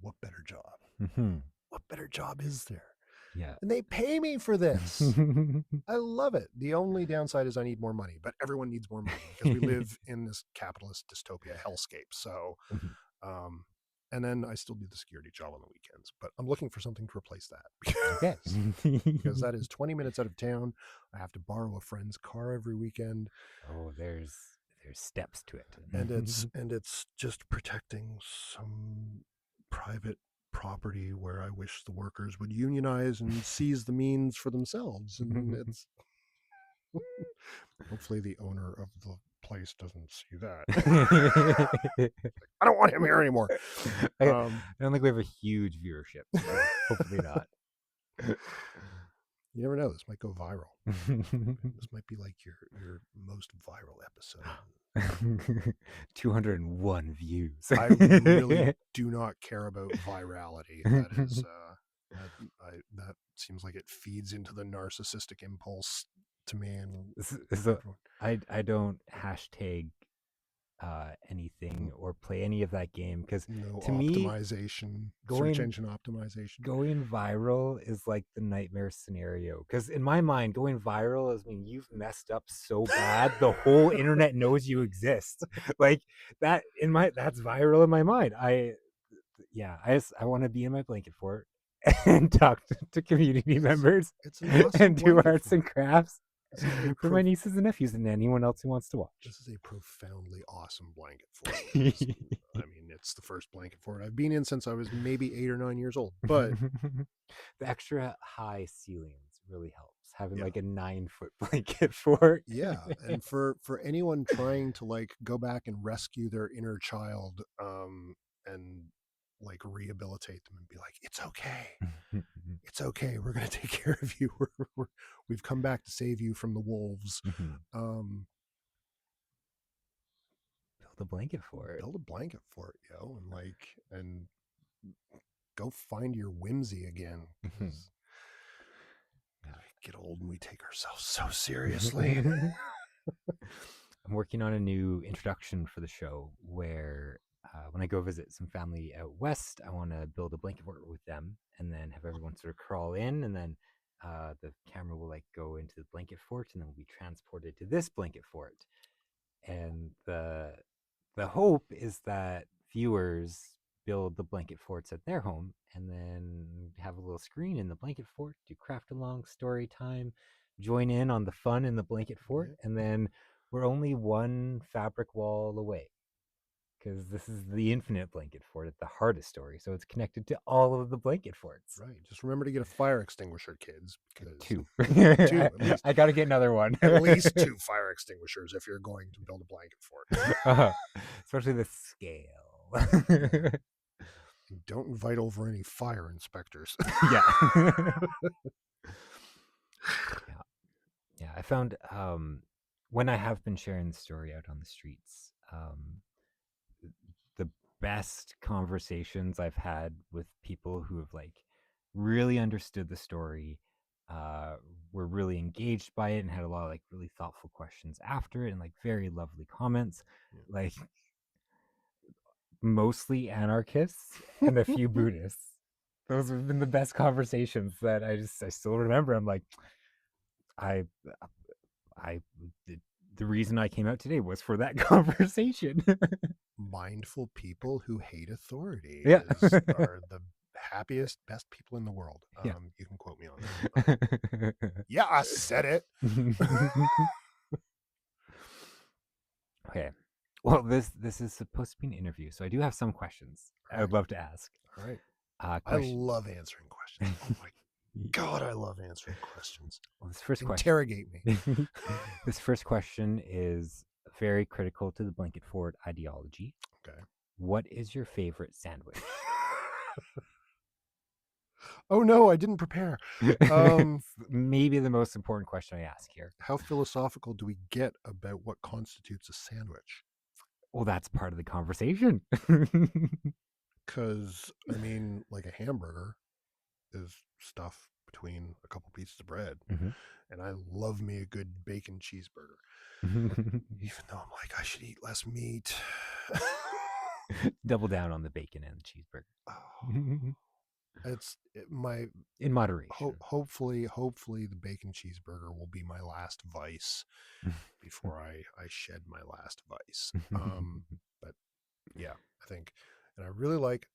what better job? Hmm. What better job is there? Yeah. And they pay me for this. I love it. The only downside is I need more money, but everyone needs more money because we live in this capitalist dystopia hellscape. So, Mhm. um, and then I still do the security job on the weekends, but I'm looking for something to replace that Okay. because that is 20 minutes out of town. I have to borrow a friend's car every weekend, Oh, there's steps to it. and it's just protecting some private property where I wish the workers would unionize and seize the means for themselves. And it's hopefully the owner of the place doesn't see that. I don't want him here anymore. I don't think we have a huge viewership, so hopefully not. You never know. This might go viral. This might be like your most viral episode. 201 views. I really do not care about virality. That is that seems like it feeds into the narcissistic impulse to me and So everyone. I don't hashtag anything or play any of that game because No to me optimization, search going engine optimization. going viral is like the nightmare scenario because in my mind going viral is when you've messed up so bad the whole internet knows you exist. Like that in my that's viral in my mind. I want to be in my blanket fort and talk to community members It's an awesome and do blanket arts fort. and crafts This is a for my nieces and nephews and anyone else who wants to watch. this is a profoundly awesome blanket fort. I mean, it's the first blanket fort I've been in since I was maybe 8 or 9 years old. But The extra high ceilings really helps. Having yeah, like a 9-foot blanket fort. yeah, and for anyone trying to like go back and rescue their inner child, and like rehabilitate them and be like, it's okay. It's okay. We're going to take care of you. We've come back to save you from the wolves. Um, Build a blanket for it. build a blanket for it, and go find your whimsy again. 'Cause we get old and we take ourselves so seriously. I'm working on a new introduction for the show where when I go visit some family out west, I want to build a blanket fort with them and then have everyone sort of crawl in, and then the camera will like go into the blanket fort and then we'll be transported to this blanket fort. And the hope is that viewers build the blanket forts at their home and then have a little screen in the blanket fort, do craft along, story time, join in on the fun in the blanket fort, Yeah. and then we're only one fabric wall away because this is the infinite blanket fort at the heart of story, so it's connected to all of the blanket forts. Right. Just remember to get a fire extinguisher, kids, because Two. two at least. I gotta get another one. At least 2 fire extinguishers if you're going to build a blanket fort. Especially the scale. And don't invite over any fire inspectors. Yeah. Yeah. I found when I have been sharing the story out on the streets, the best conversations I've had with people who have like really understood the story, were really engaged by it and had a lot of like really thoughtful questions after it and like very lovely comments. Yeah. Like mostly anarchists and a few Buddhists. Those have been the best conversations that I still remember. I'm like, I I the reason I came out today was for that conversation. Mindful people who hate authority Yeah. are the happiest, best people in the world. Yeah. You can quote me on that. Yeah, I said it. Okay. Well, this is supposed to be an interview, so I do have some questions I would love to ask. All right. I Question. love answering questions. Oh my God, I love answering questions. Well, this first question. Interrogate me. This first question is very critical to the blanket fort ideology. Okay. What is your favorite sandwich? Oh no, I didn't prepare. Maybe the most important question I ask here. How philosophical do we get about what constitutes a sandwich? Well, that's part of the conversation. Because, I mean, like a hamburger is stuff between a couple pieces of bread. Mm-hmm. And I love me a good bacon cheeseburger. Even though I'm like, I should eat less meat. Double down on the bacon and the cheeseburger. Oh, my in moderation. Hopefully the bacon cheeseburger will be my last vice before I shed my last vice. But yeah, I think, and I really like.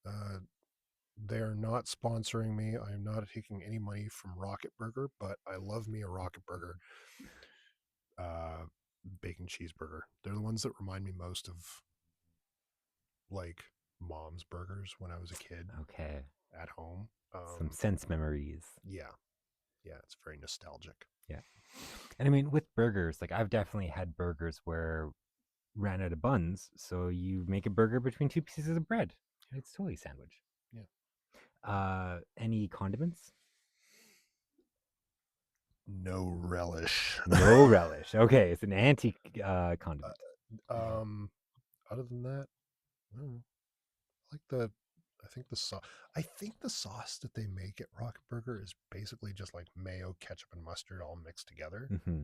They're not sponsoring me. I am not taking any money from Rocket Burger, but I love me a Rocket Burger bacon cheeseburger. They're the ones that remind me most of like mom's burgers when I was a kid. Okay. At home. Some sense memories. Yeah. Yeah, it's very nostalgic. Yeah. And I mean, with burgers, like I've definitely had burgers where ran out of buns, so you make a burger between two pieces of bread. It's totally a sandwich. Yeah. Any condiments? No relish. No relish. Okay, it's an anti condiment. Other than that, I don't know. I think the sauce that they make at Rocket Burger is basically just like mayo, ketchup, and mustard all mixed together. Mm-hmm.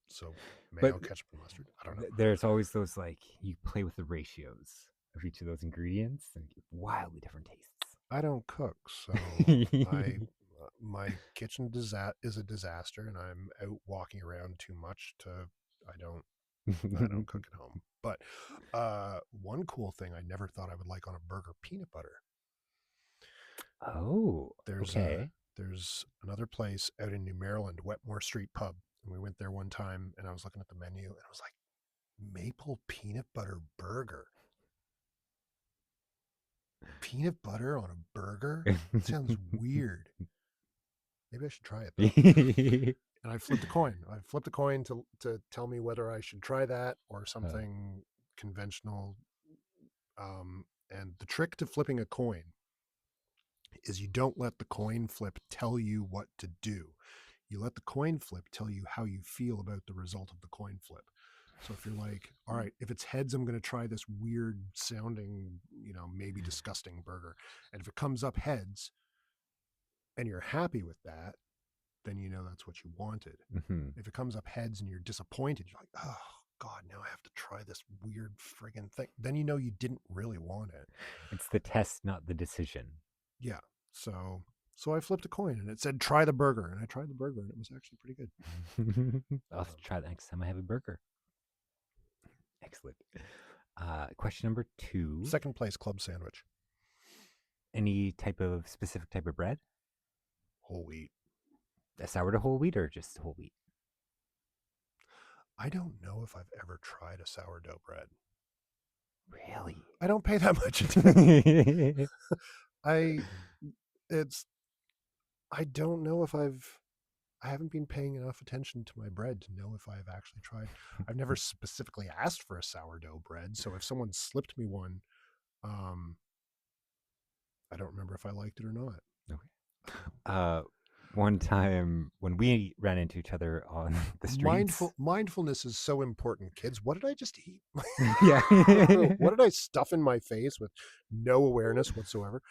So mayo, ketchup, and mustard. I don't know. There's always those like you play with the ratios of each of those ingredients and get wildly different tastes. I don't cook, so my kitchen is a disaster, and I'm out walking around too much I don't cook at home. But one cool thing I never thought I would like on a burger: peanut butter. Oh, there's another place out in New Maryland, Wetmore Street Pub, and we went there one time, and I was looking at the menu, and I was like, maple peanut butter burger. Peanut butter on a burger? That sounds weird. Maybe I should try it though. And I flipped a coin. I flipped a coin to tell me whether I should try that or something conventional. And the trick to flipping a coin is you don't let the coin flip tell you what to do. You let the coin flip tell you how you feel about the result of the coin flip. So if you're like, all right, if it's heads, I'm going to try this weird sounding, maybe disgusting burger. And if it comes up heads and you're happy with that, then you know that's what you wanted. Mm-hmm. If it comes up heads and you're disappointed, you're like, oh God, now I have to try this weird friggin' thing. Then you know you didn't really want it. It's the test, not the decision. Yeah. So I flipped a coin and it said try the burger, and I tried the burger and it was actually pretty good. I'll have to try that next time I have a burger. Excellent. Question number 2. Second place club sandwich, Any specific type of bread? whole wheat. A sourdough whole wheat or just whole wheat? I don't know if I've ever tried a sourdough bread. Really? I don't pay that much attention. I don't know if I haven't been paying enough attention to my bread to know if I've actually tried. I've never specifically asked for a sourdough bread, so if someone slipped me one, I don't remember if I liked it or not. Okay. One time when we ran into each other on the streets. Mindfulness is so important, kids. What did I just eat? Yeah. What did I stuff in my face with no awareness whatsoever?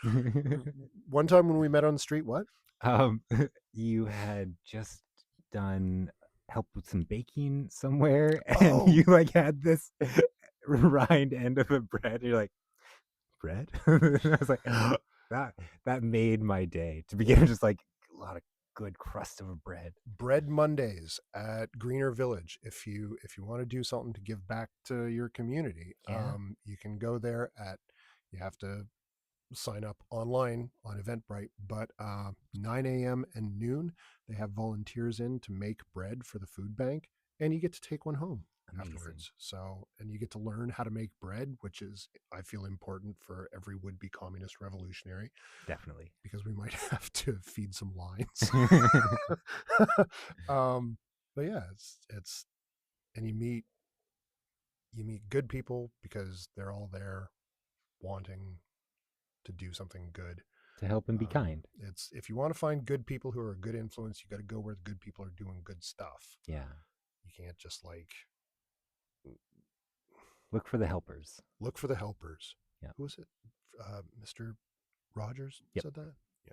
One time when we met on the street, what? um, you had just done help with some baking somewhere, and Oh, you like had this rind end of a bread. And you're like, bread? And I was like, that made my day to begin just like a lot of good crust of a bread. Bread Mondays at Greener Village. If you want to do something to give back to your community, Yeah, you can go there at. You have to sign up online on Eventbrite, but 9 a.m. and noon they have volunteers in to make bread for the food bank, and you get to take one home amazing. afterwards. So, and you get to learn how to make bread, which is, I feel, important for every would-be communist revolutionary, Definitely. because we might have to feed some lines. um, but yeah, it's and you meet good people because they're all there wanting to do something good. To help and be kind. It's if you want to find good people who are a good influence, you got to go where the good people are doing good stuff. Yeah. You can't just like Look for the helpers. look for the helpers. Yeah. Who was it? Mr. Rogers Yep. said that. Yeah,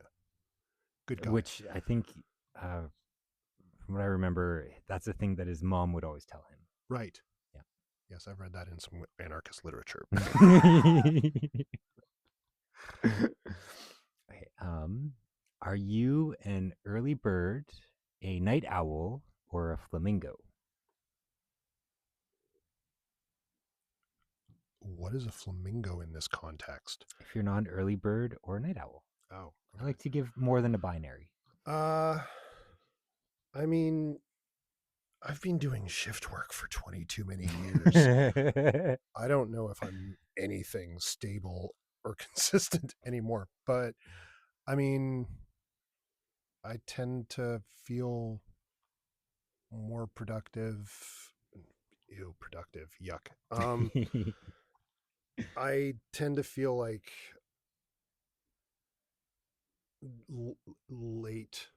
good guy. Which I think, uh, from what I remember, that's a thing that his mom would always tell him. Right. Yeah. Yes, I've read that in some anarchist literature. Okay, are you an early bird, a night owl, or a flamingo? What is a flamingo in this context? If you're not an early bird or a night owl, Oh, I okay. like to give more than a binary. Uh, I mean, I've been doing shift work for 20 too many years. I don't know if I'm anything stable or consistent anymore, but I mean, I tend to feel more productive. Ew, productive. Yuck. I tend to feel like late.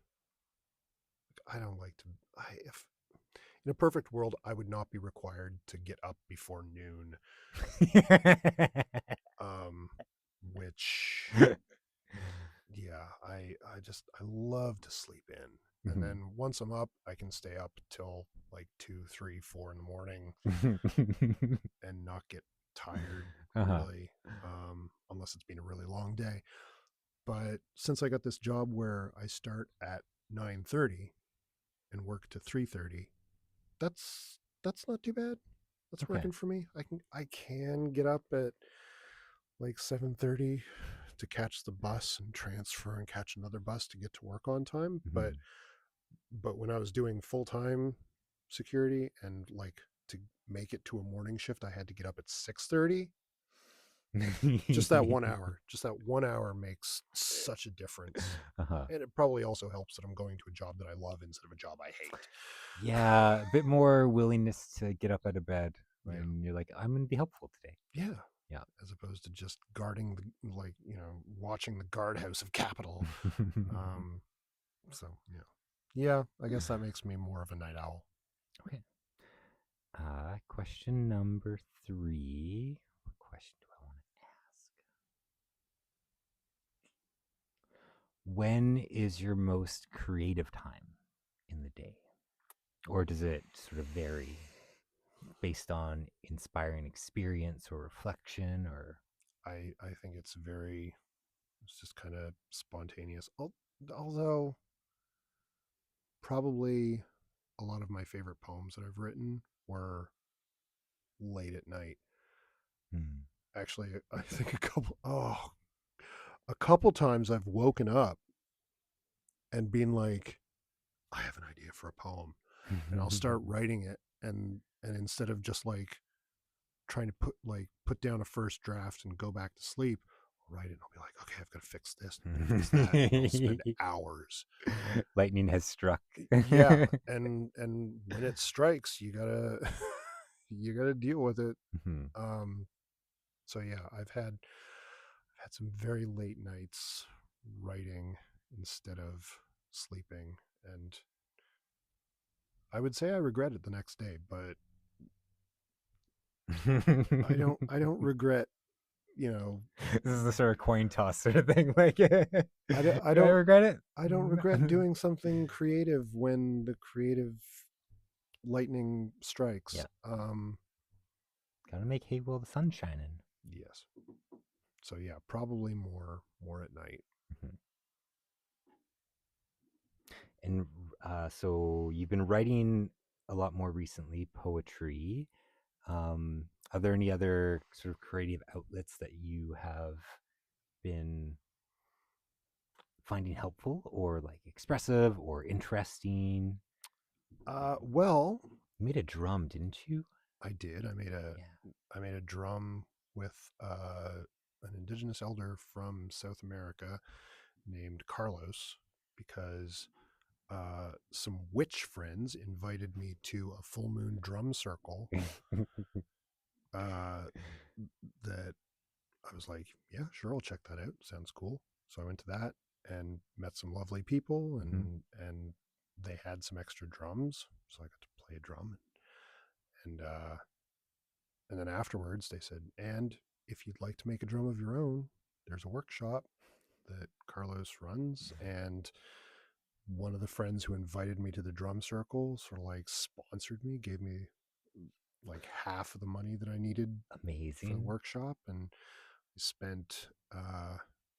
I don't like to. If in a perfect world, I would not be required to get up before noon. Um, which yeah, I love to sleep in, and then once I'm up, I can stay up till like 2, 3, 4 in the morning and not get tired Uh-huh. really, unless it's been a really long day. But since I got this job where I start at 9:30 and work to 3:30, that's not too bad. That's Okay. working for me. I can get up at like 7:30 to catch the bus and transfer and catch another bus to get to work on time, but Mhm. when I was doing full-time security and like to make it to a morning shift, I had to get up at 6:30. Just that 1 hour makes such a difference. Uh-huh. And it probably also helps that I'm going to a job that I love instead of a job I hate. Yeah, a bit more willingness to get up out of bed Yeah. when you're like, I'm going to be helpful today. Yeah. Yeah. as opposed to just guarding the, like, watching the guardhouse of capital. Um, so yeah, I guess that makes me more of a night owl. Okay. Question number 3. What question do I want to ask? When is your most creative time in the day? Or does it sort of vary based on inspiring experience or reflection or I think it's just kind of spontaneous. Although probably a lot of my favorite poems that I've written were late at night. hmm. Actually, I think a couple times I've woken up and been like, I have an idea for a poem, and I'll start writing it, and instead of just like trying to put down a first draft and go back to sleep, I'll write it and I'll be like, okay, I've got to fix this, and I've got to fix that, and I'll spend hours. Lightning has struck. Yeah, and when it strikes, you gotta you gotta deal with it. Mhm. Um, so yeah, I've had some very late nights writing instead of sleeping, and I would say I regret it the next day, but I don't regret, you know, This is the sort of coin toss sort of thing. Like, do I don't I I don't regret it? I don't regret doing something creative when the creative lightning strikes. Yeah, gotta make hay while the sun's shining. Yes. So yeah, probably more at night. Mhm. And so you've been writing a lot more recently, poetry. Are there any other sort of creative outlets that you have been finding helpful or like expressive or interesting? Well, You made a drum, didn't you? I did. Yeah. I made a drum with an indigenous elder from South America named Carlos because some witch friends invited me to a full moon drum circle uh, that I was like, yeah, sure, I'll check that out. Sounds cool. So I went to that and met some lovely people, Mhm. and they had some extra drums, so I got to play a drum, and then afterwards they said, and if you'd like to make a drum of your own, there's a workshop that Carlos runs, and one of the friends who invited me to the drum circle sort of like sponsored me, gave me like half of the money that I needed for the Amazing. workshop, and we spent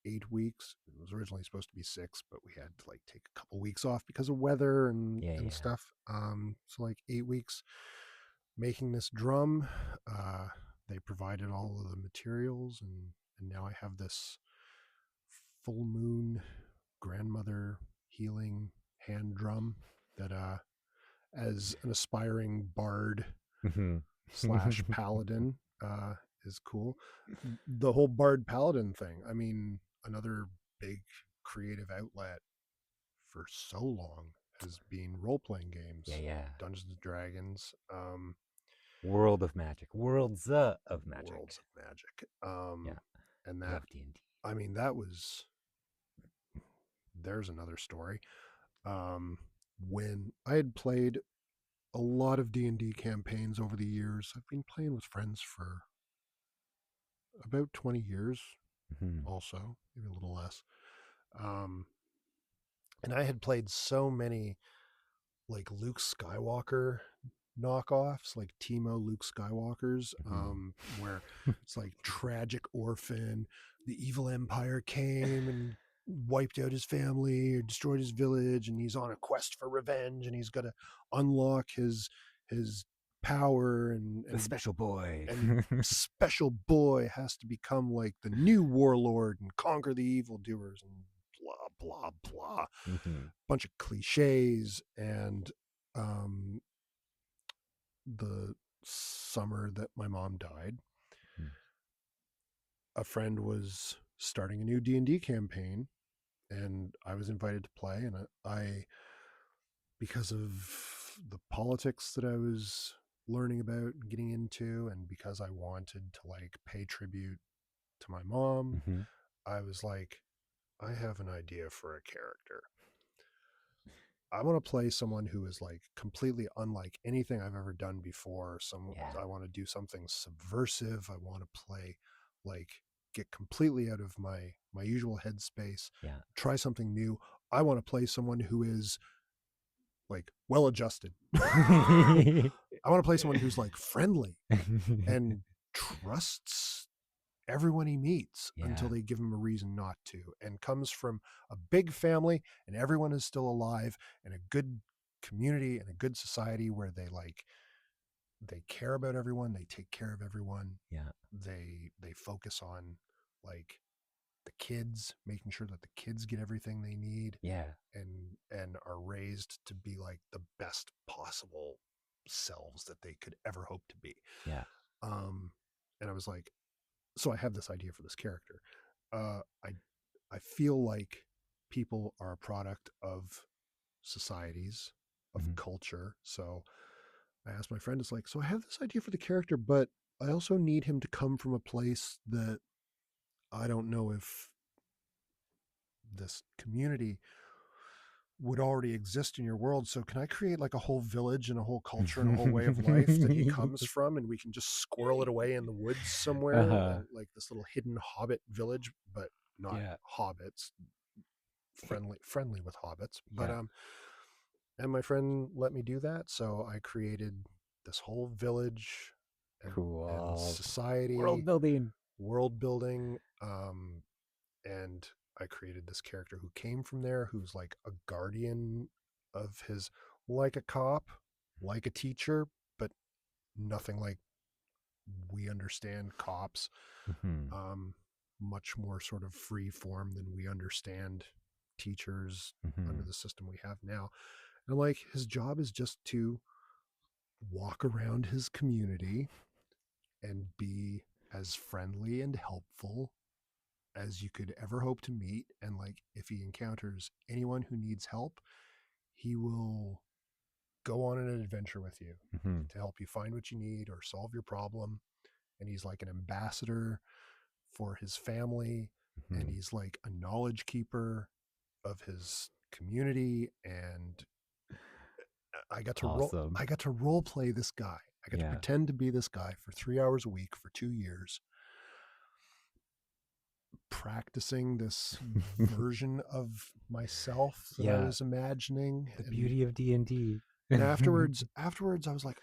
8 weeks. It was originally supposed to be 6, but we had to like take a couple weeks off because of weather Yeah, and yeah. stuff. So like 8 weeks making this drum. Uh, they provided all of the materials, and now I have this full moon grandmother healing hand drum that as an aspiring bard Mhm. slash paladin uh, is cool. The whole bard paladin thing. I mean, another big creative outlet for so long has been role playing Yeah, games, yeah. Dungeons and Dragons, World of Magic. Worlds of Magic. Worlds of Magic, Yeah, and I that. love D&D. I mean, that was. There's another story. Um, when I had played a lot of D&D campaigns over the years, I've been playing with friends for about 20 years, Mhm. also maybe a little less. Um, and I had played so many like Luke Skywalker knockoffs, like Timo Luke Skywalkers, Mhm. where it's like tragic orphan, the evil empire came and wiped out his family or destroyed his village, and he's on a quest for revenge, and he's got to unlock his power, The special boy. and special boy has to become like the new warlord and conquer the evildoers and blah blah blah, Mhm. bunch of cliches. And um, the summer that my mom died, Mhm. a friend was starting a new D&D campaign, and I was invited to play. And I because of the politics that I was learning about and getting into, and because I wanted to like pay tribute to my mom, Mm-hmm. I was like, I have an idea for a character. I want to play someone who is like completely unlike anything I've ever done before. Yeah. I want to do something subversive. I want to play like get completely out of my usual headspace, Yeah. try something new. I want to play someone who is like well adjusted. I want to play someone who's like friendly and trusts everyone he meets until Yeah. they give him a reason not to, and comes from a big family and everyone is still alive, and a good community and a good society where they care about everyone, they take care of everyone, Yeah. they focus on like the kids, making sure that the kids get everything they need, Yeah. and are raised to be like the best possible selves that they could ever hope to be. Yeah. um and I was like, so I have this idea for this character. I feel like people are a product of societies, of Mm-hmm. culture. So I asked my friend, it's like, so I have this idea for the character, but I also need him to come from a place that I don't know if this community would already exist in your world. So can I create like a whole village and a whole culture and a whole way of life that he comes from, and we can just squirrel it away in the woods somewhere, Uh-huh. like this little hidden hobbit village, but not Yeah. hobbits, friendly with hobbits. But Yeah. and my friend let me do that, so I created this whole village and Cool. World society, building. world building, and I created this character who came from there, who's like a guardian of his, like a cop, like a teacher, but nothing like we understand cops. Mm-hmm. Um, much more sort of free form than we understand teachers Mm-hmm. under the system we have now. And like his job is just to walk around his community and be as friendly and helpful as you could ever hope to meet. And like if he encounters anyone who needs help, he will go on an adventure with you Mm-hmm. to help you find what you need or solve your problem. And he's like an ambassador for his family, and Mm-hmm. he's like a knowledge keeper of his community. And Awesome. I got to role play this guy. I got to Yeah. pretend to be this guy for 3 hours a week for 2 years, practicing this version of myself that I Yeah. was imagining. The and beauty of D&D. and afterwards I was like,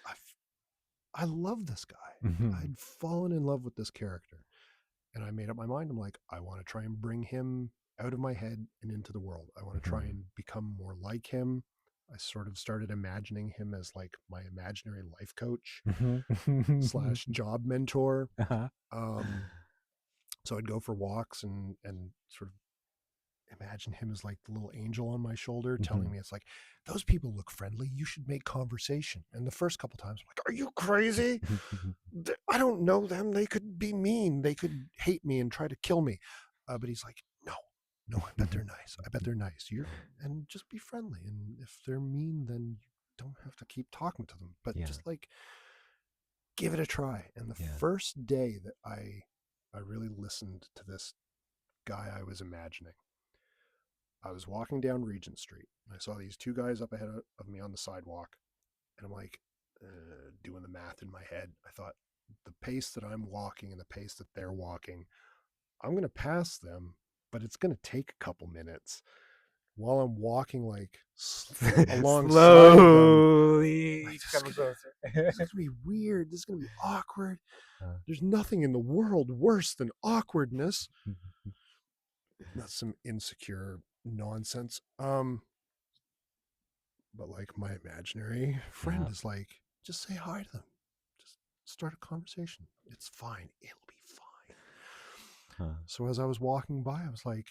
I love this guy. Mm-hmm. I'd fallen in love with this character, and I made up my mind. I'm like, I want to try and bring him out of my head and into the world. I want to try Mm-hmm. and become more like him. I sort of started imagining him as like my imaginary life coach Mm-hmm. slash job mentor. Uh-huh. Um, so I'd go for walks and sort of imagine him as like the little angel on my shoulder Mm-hmm. telling me, it's like, those people look friendly, you should make conversation. And the first couple times I'm like, are you crazy? I don't know them, they could be mean, they could hate me and try to kill me. But he's like, no, I bet they're nice, I bet they're nice. You're And just be friendly, and if they're mean, then you don't have to keep talking to them, but Yeah. just like give it a try. And the Yeah. first day that I really listened to this guy I was imagining, I was walking down Regent Street. I saw these two guys up ahead of me on the sidewalk, and I'm like, doing the math in my head. I thought, the pace that I'm walking and the pace that they're walking, I'm going to pass them, but it's going to take a couple minutes. While I'm walking like alongside them, like, Slowly coming closer. this is going to be weird. This is going to be awkward. Uh, There's nothing in the world worse than awkwardness. That's some insecure nonsense. But like my imaginary friend yeah. is like, just say hi to them. Just start a conversation. It's fine. It'll be fine. Huh. So as I was walking by, I was like,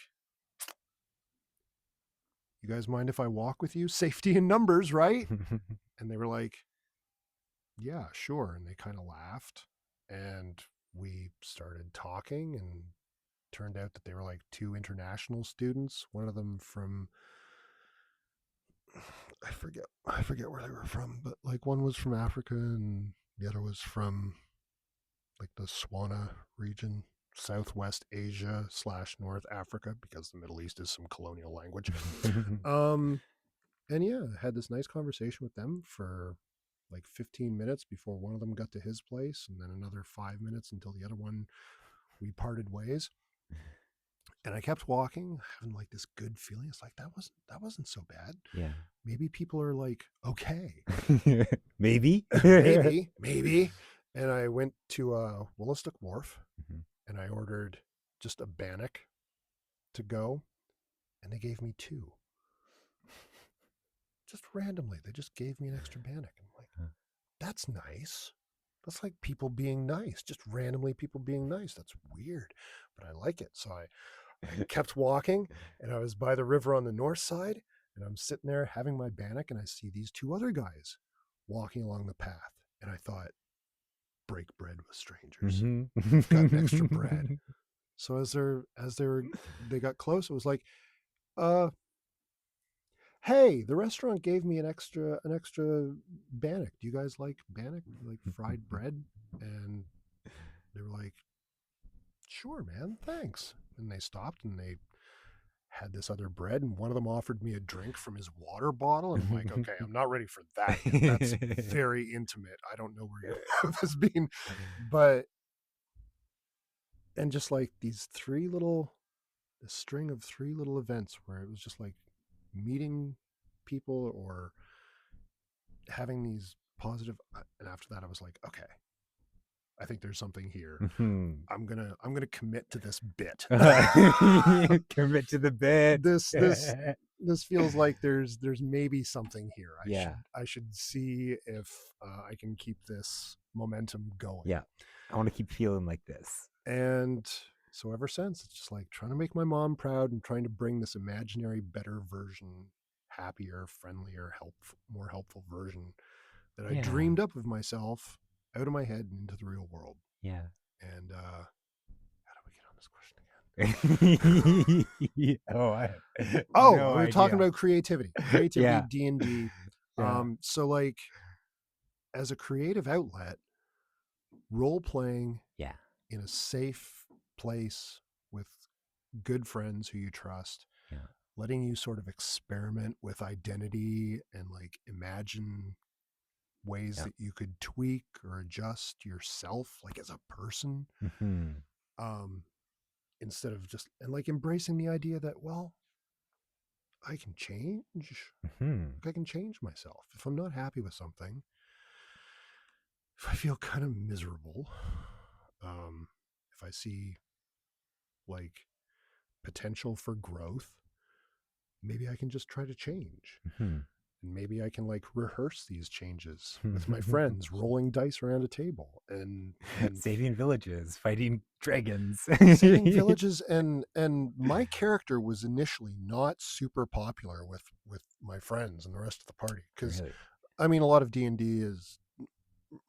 you guys mind if I walk with you? Safety in numbers, right? And they were like, yeah, sure. And they kind of laughed. And we started talking, and turned out that they were like two international students. One of them from, I forget where they were from, but like one was from Africa and The other was from like the Swana region, Southwest Asia / North Africa, because the Middle East is some colonial language. Um, and yeah, I had this nice conversation with them for like 15 minutes before one of them got to his place, and then another 5 minutes until the other one we parted ways. And I kept walking, having like this good feeling. It's like that wasn't so bad. Yeah. Maybe people are like okay, Maybe. maybe. And I went to Woollistock Wharf Mhm. and I ordered just a bannock to go, and they gave me two. Just randomly, they just gave me an extra bannock. I'm like, Huh. that's nice. That's like people being nice, just randomly people being nice. That's weird, but I like it. So I kept walking, and I was by the river on the north side, and I'm sitting there having my bannock, and I see these two other guys walking along the path. And I thought, break bread with strangers. Mhm. You've got an extra bread. So they got close, it was like, uh, hey, the restaurant gave me an extra bannock. Do you guys like bannock? Like fried bread? And they were like, sure, man, thanks. And they stopped and they had this other bread, and one of them offered me a drink from his water bottle, and I'm like, okay, I'm not ready for that yet. That's very intimate. I don't know where you have this being, but and just like these a string of three little events where it was just like meeting people or having these positive, and after that I was like, okay, I think there's something here. Mhm. I'm gonna commit to this bit. Commit to the bit. This feels like there's maybe something here. I Yeah. should see if I can keep this momentum going. Yeah. I want to keep feeling like this. And so ever since, it's just like trying to make my mom proud and trying to bring this imaginary better version, happier, friendlier, more helpful version that I Yeah. dreamed up of myself out of my head and into the real world. Yeah. And how do we get on this question again? Oh, I have Oh, no we were talking idea. about creativity, Yeah. D&D. Yeah. So like as a creative outlet, role playing Yeah. in a safe place with good friends who you trust, Yeah. letting you sort of experiment with identity and like imagine ways Yeah. that you could tweak or adjust yourself like as a person, Mhm. um instead of just, and like embracing the idea that, well, I can change. Mhm. I can change myself. If I'm not happy with something, if I feel kind of miserable, if I see like potential for growth, maybe I can just try to change. Mhm. And maybe I can like rehearse these changes with my friends, rolling dice around a table and Saving villages, fighting dragons. saving villages. And my character was initially not super popular with my friends and the rest of the party, because Really? I mean a lot of D&D is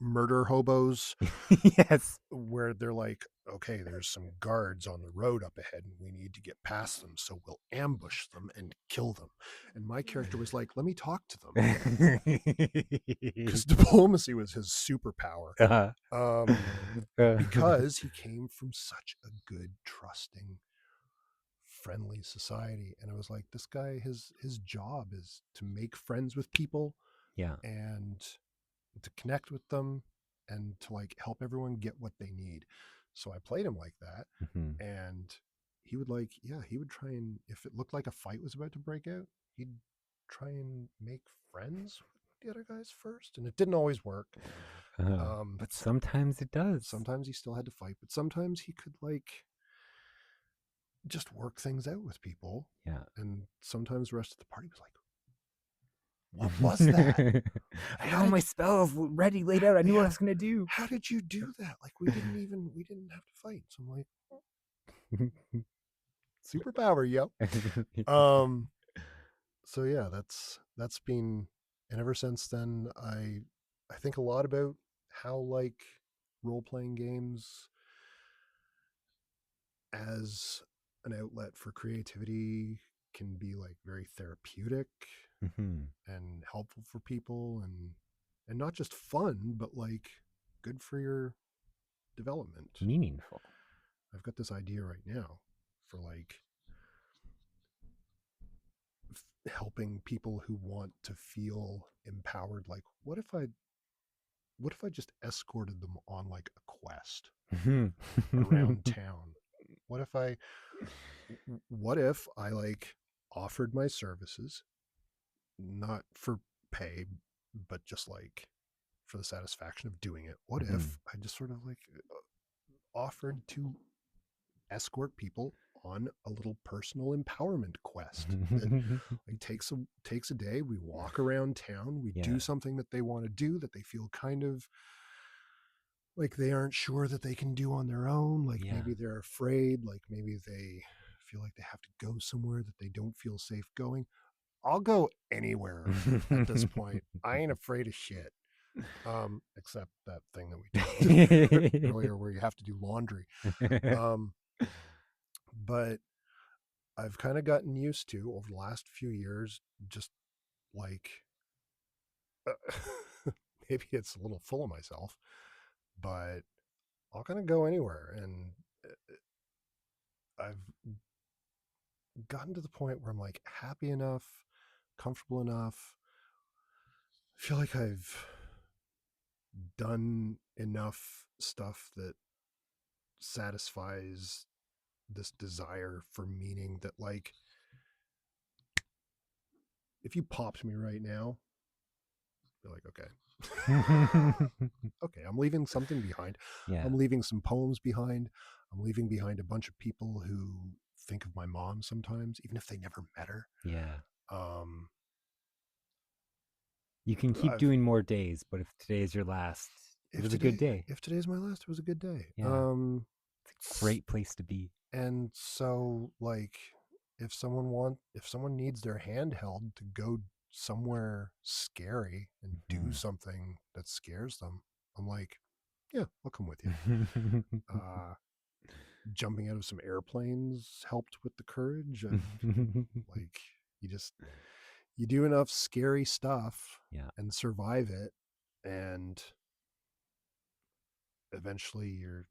murder hobos, Yes. where they're like, okay, there's some guards on the road up ahead and we need to get past them, so we'll ambush them and kill them. And my character was like, let me talk to them, because diplomacy was his superpower. Uh-huh. Because he came from such a good, trusting, friendly society. And I was like, this guy, his job is to make friends with people Yeah. and to connect with them and to like help everyone get what they need. So I played him like that. Mhm. And he would like, yeah, he would try, and if it looked like a fight was about to break out, he'd try and make friends with the other guys first. And it didn't always work. But sometimes it does. Sometimes he still had to fight, but sometimes he could like just work things out with people. Yeah. And sometimes the rest of the party was like, what was that? I had How all did my spells ready, laid out. I knew what I yeah, was gonna do. how did you do that? Like we didn't have to fight. So I'm like, superpower, yo. Um so yeah, that's been, and ever since then I think a lot about how like role playing games as an outlet for creativity can be like very therapeutic Mhm. and helpful for people, and not just fun, but like good for your development. Meaningful. I've got this idea right now for like helping people who want to feel empowered. Like, what if I just escorted them on like a quest around town? What if I like offered my services, not for pay, but just like for the satisfaction of doing it? What if I just sort of like offered to escort people on a little personal empowerment quest that like takes a day. We walk around town, we do something that they want to do, that they feel kind of like they aren't sure that they can do on their own. Like maybe they're afraid, like maybe they feel like they have to go somewhere that they don't feel safe going. I'll go anywhere at this point. I ain't afraid of shit. Except that thing that we talked earlier where you have to do laundry. But I've kind of gotten used to over the last few years, just like maybe it's a little full of myself, but I'll kind of go anywhere. And I've gotten to the point where I'm like happy enough, comfortable enough. I feel like I've done enough stuff that satisfies this desire for meaning that, like, if you popped me right now, you're like, okay, okay, I'm leaving something behind. I'm leaving some poems behind. I'm leaving behind a bunch of people who think of my mom sometimes, even if they never met her. You can keep doing more days, but if today is your last, it was a good day. If today's my last, it was a good day. It's a great place to be. And so, like, if someone needs their hand held to go somewhere scary and do something that scares them, I'm like, yeah, I'll come with you. Jumping out of some airplanes helped with the courage. Like, you do enough scary stuff and survive it, and eventually you're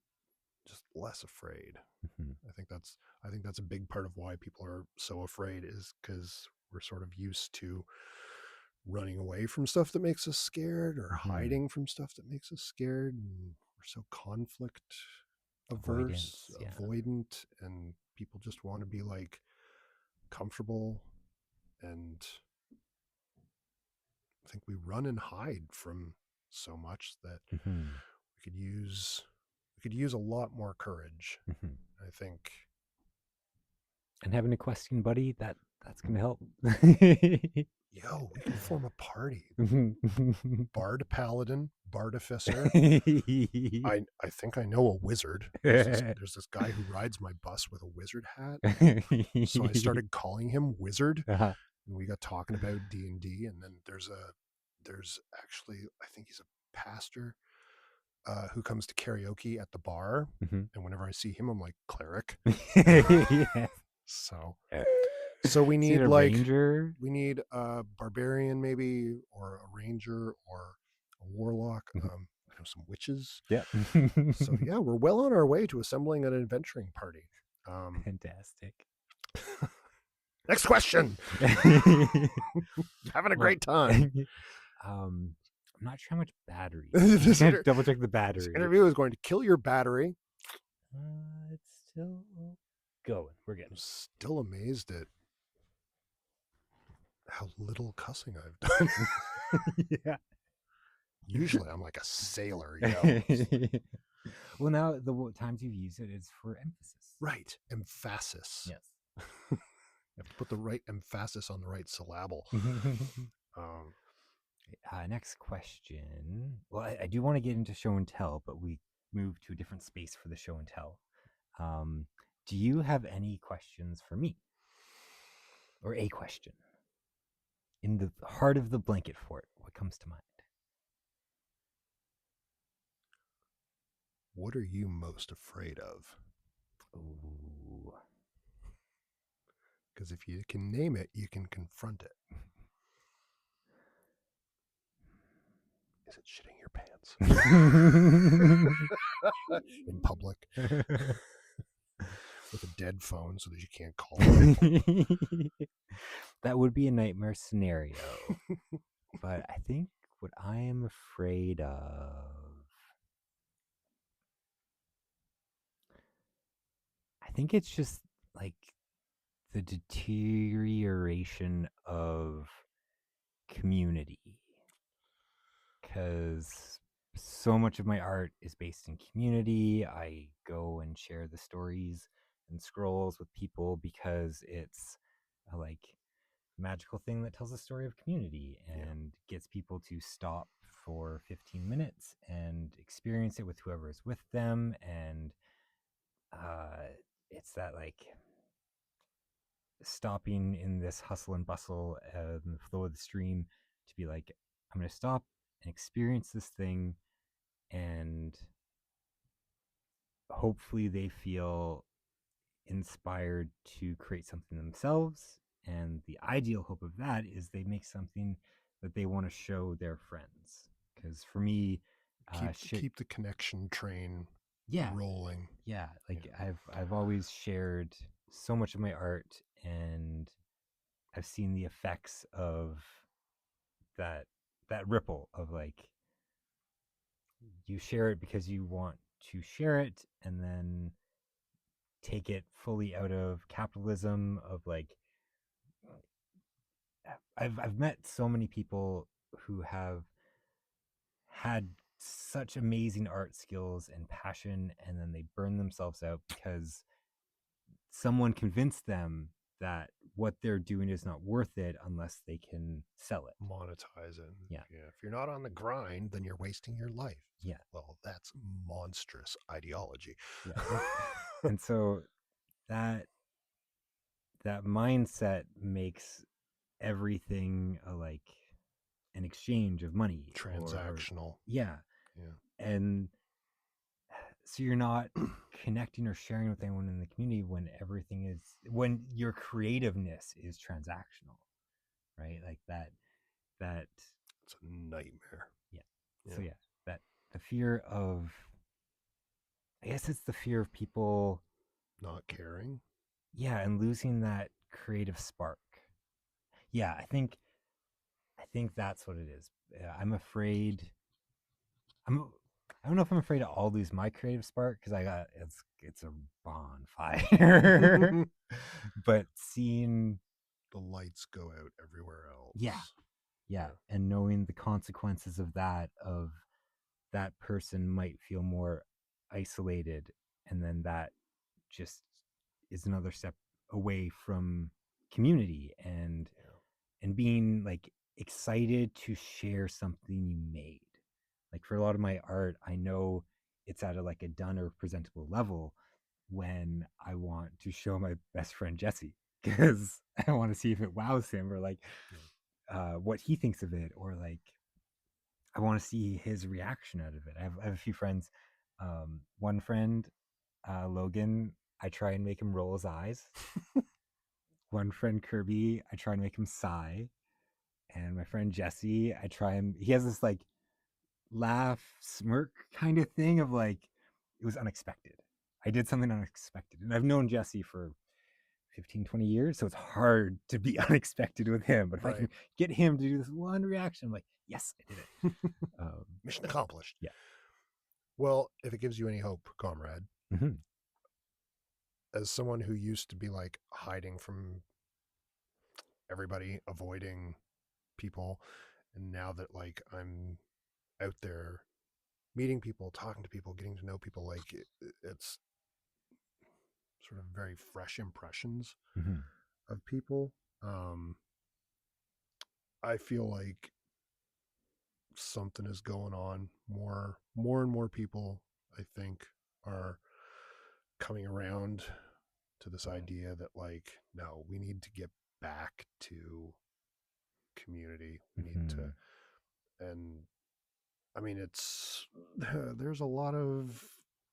just less afraid. I think that's a big part of why people are so afraid, is because we're sort of used to running away from stuff that makes us scared, or hiding from stuff that makes us scared, and we're so conflict averse, avoidant, and people just want to be like comfortable. And I think we run and hide from so much that we could use a lot more courage. I think. And having a question buddy, that's gonna help. Yo, we can form a party. Bard Paladin, Bartificer. I think I know a wizard. There's this guy who rides my bus with a wizard hat. So I started calling him Wizard. And we got talking about D&D, and then there's actually, I think he's a pastor who comes to karaoke at the bar. And whenever I see him, I'm like, cleric. So we need a ranger. We need a barbarian, maybe, or a ranger, or a warlock. I know some witches. So yeah, we're well on our way to assembling an adventuring party. Fantastic. Next question. Having a great time. I'm not sure how much battery. Double check the battery. This interview is going to kill your battery. It's still going. We're getting. I'm still amazed at how little cussing I've done. Yeah. Usually I'm like a sailor. Well, now the times you've used it is for emphasis. Right. Emphasis. Yes. You have to put the right emphasis on the right syllable. Next question. Well, I do want to get into show and tell, but we moved to a different space for the show and tell. Do you have any questions for me? Or a question? In the heart of the blanket fort, what comes to mind? What are you most afraid of? Ooh. Because if you can name it, you can confront it. Is it shitting your pants in public with a dead phone so that you can't call people? That would be a nightmare scenario. But I think what I am afraid of, I think it's just like the deterioration of community. Because so much of my art is based in community. I go and share the stories and scrolls with people because it's a magical thing that tells a story of community Yeah. and gets people to stop for 15 minutes and experience it with whoever is with them. And uh, it's that stopping in this hustle and bustle and the flow of the stream to be like, I'm going to stop and experience this thing, and hopefully they feel inspired to create something themselves. And the ideal hope of that is they make something that they want to show their friends. Because for me, Keep the connection train yeah, rolling. yeah, Yeah. I've always shared so much of my art, and I've seen the effects of that ripple of you share it because you want to share it, and then take it fully out of capitalism of I've met so many people who have had such amazing art skills and passion, and then they burn themselves out because someone convinced them that what they're doing is not worth it unless they can sell it. Monetize it. Yeah. Yeah. If you're not on the grind, then you're wasting your life. Yeah. Well, that's monstrous ideology. Yeah. And so that mindset makes everything an exchange of money, or Transactional. yeah. Yeah. And so you're not connecting or sharing with anyone in the community when your creativeness is transactional, right? Like that It's a nightmare. yeah. Yeah. So yeah, that the fear of, I guess it's the fear of people, Not caring. yeah, and losing that creative spark. Yeah, I think that's what it is. I'm afraid. I'm. I don't know if I'm afraid to all lose my creative spark because it's a bonfire. But seeing, The lights go out everywhere yeah, else. yeah, Yeah. and knowing the consequences of that person might feel more isolated, and then that just is another step away from community and Yeah. being excited to share something you made. Like for a lot of my art, I know it's at a done or presentable level when I want to show my best friend Jesse because I want to see if it wows him, or what he thinks of it, or I want to see his reaction out of it. I have a few friends. One friend, Logan, I try and make him roll his eyes. One friend, Kirby, I try and make him sigh. And my friend Jesse, he has this laugh, smirk kind of thing of it was unexpected. I did something unexpected. And I've known Jesse for 15, 20 years. So it's hard to be unexpected with him. But if I Right. can get him to do this one reaction, I'm like, yes, I did it. Mission accomplished. Yeah. Well, if it gives you any hope, comrade, Mm-hmm. as someone who used to be like hiding from everybody, avoiding people, and now that like I'm out there meeting people, talking to people, getting to know people, it's sort of very fresh impressions Mm-hmm. of people. Um, I feel like something is going on. More and more people, I think, are coming around to this idea that like, no, we need to get back to community. We need Mm-hmm. to, and I mean, it's there's a lot of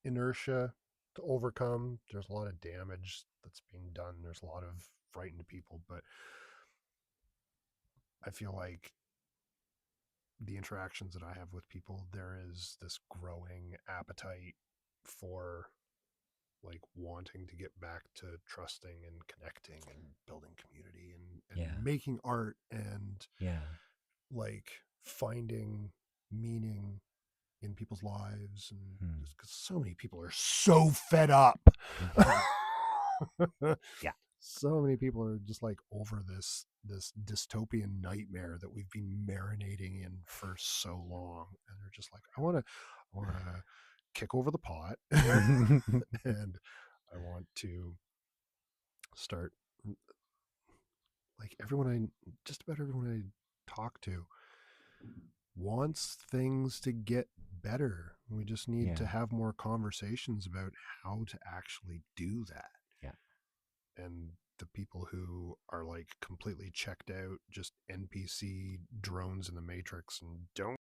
inertia to overcome. There's a lot of damage that's being done. There's a lot of frightened people, but I feel like the interactions that I have with people, there is this growing appetite for like wanting to get back to trusting and connecting and building community Yeah. and making art and Yeah. like finding meaning in people's lives, and Hmm. just because so many people are so fed up. Yeah. So many people are just like over this dystopian nightmare that we've been marinating in for so long, and they're just like, I want to kick over the pot, and I want to start, like, just about everyone I talk to wants things to get better. We just need to Yeah. have more conversations about how to actually do that. Yeah. And the people who are like completely checked out, just NPC drones in the Matrix and don't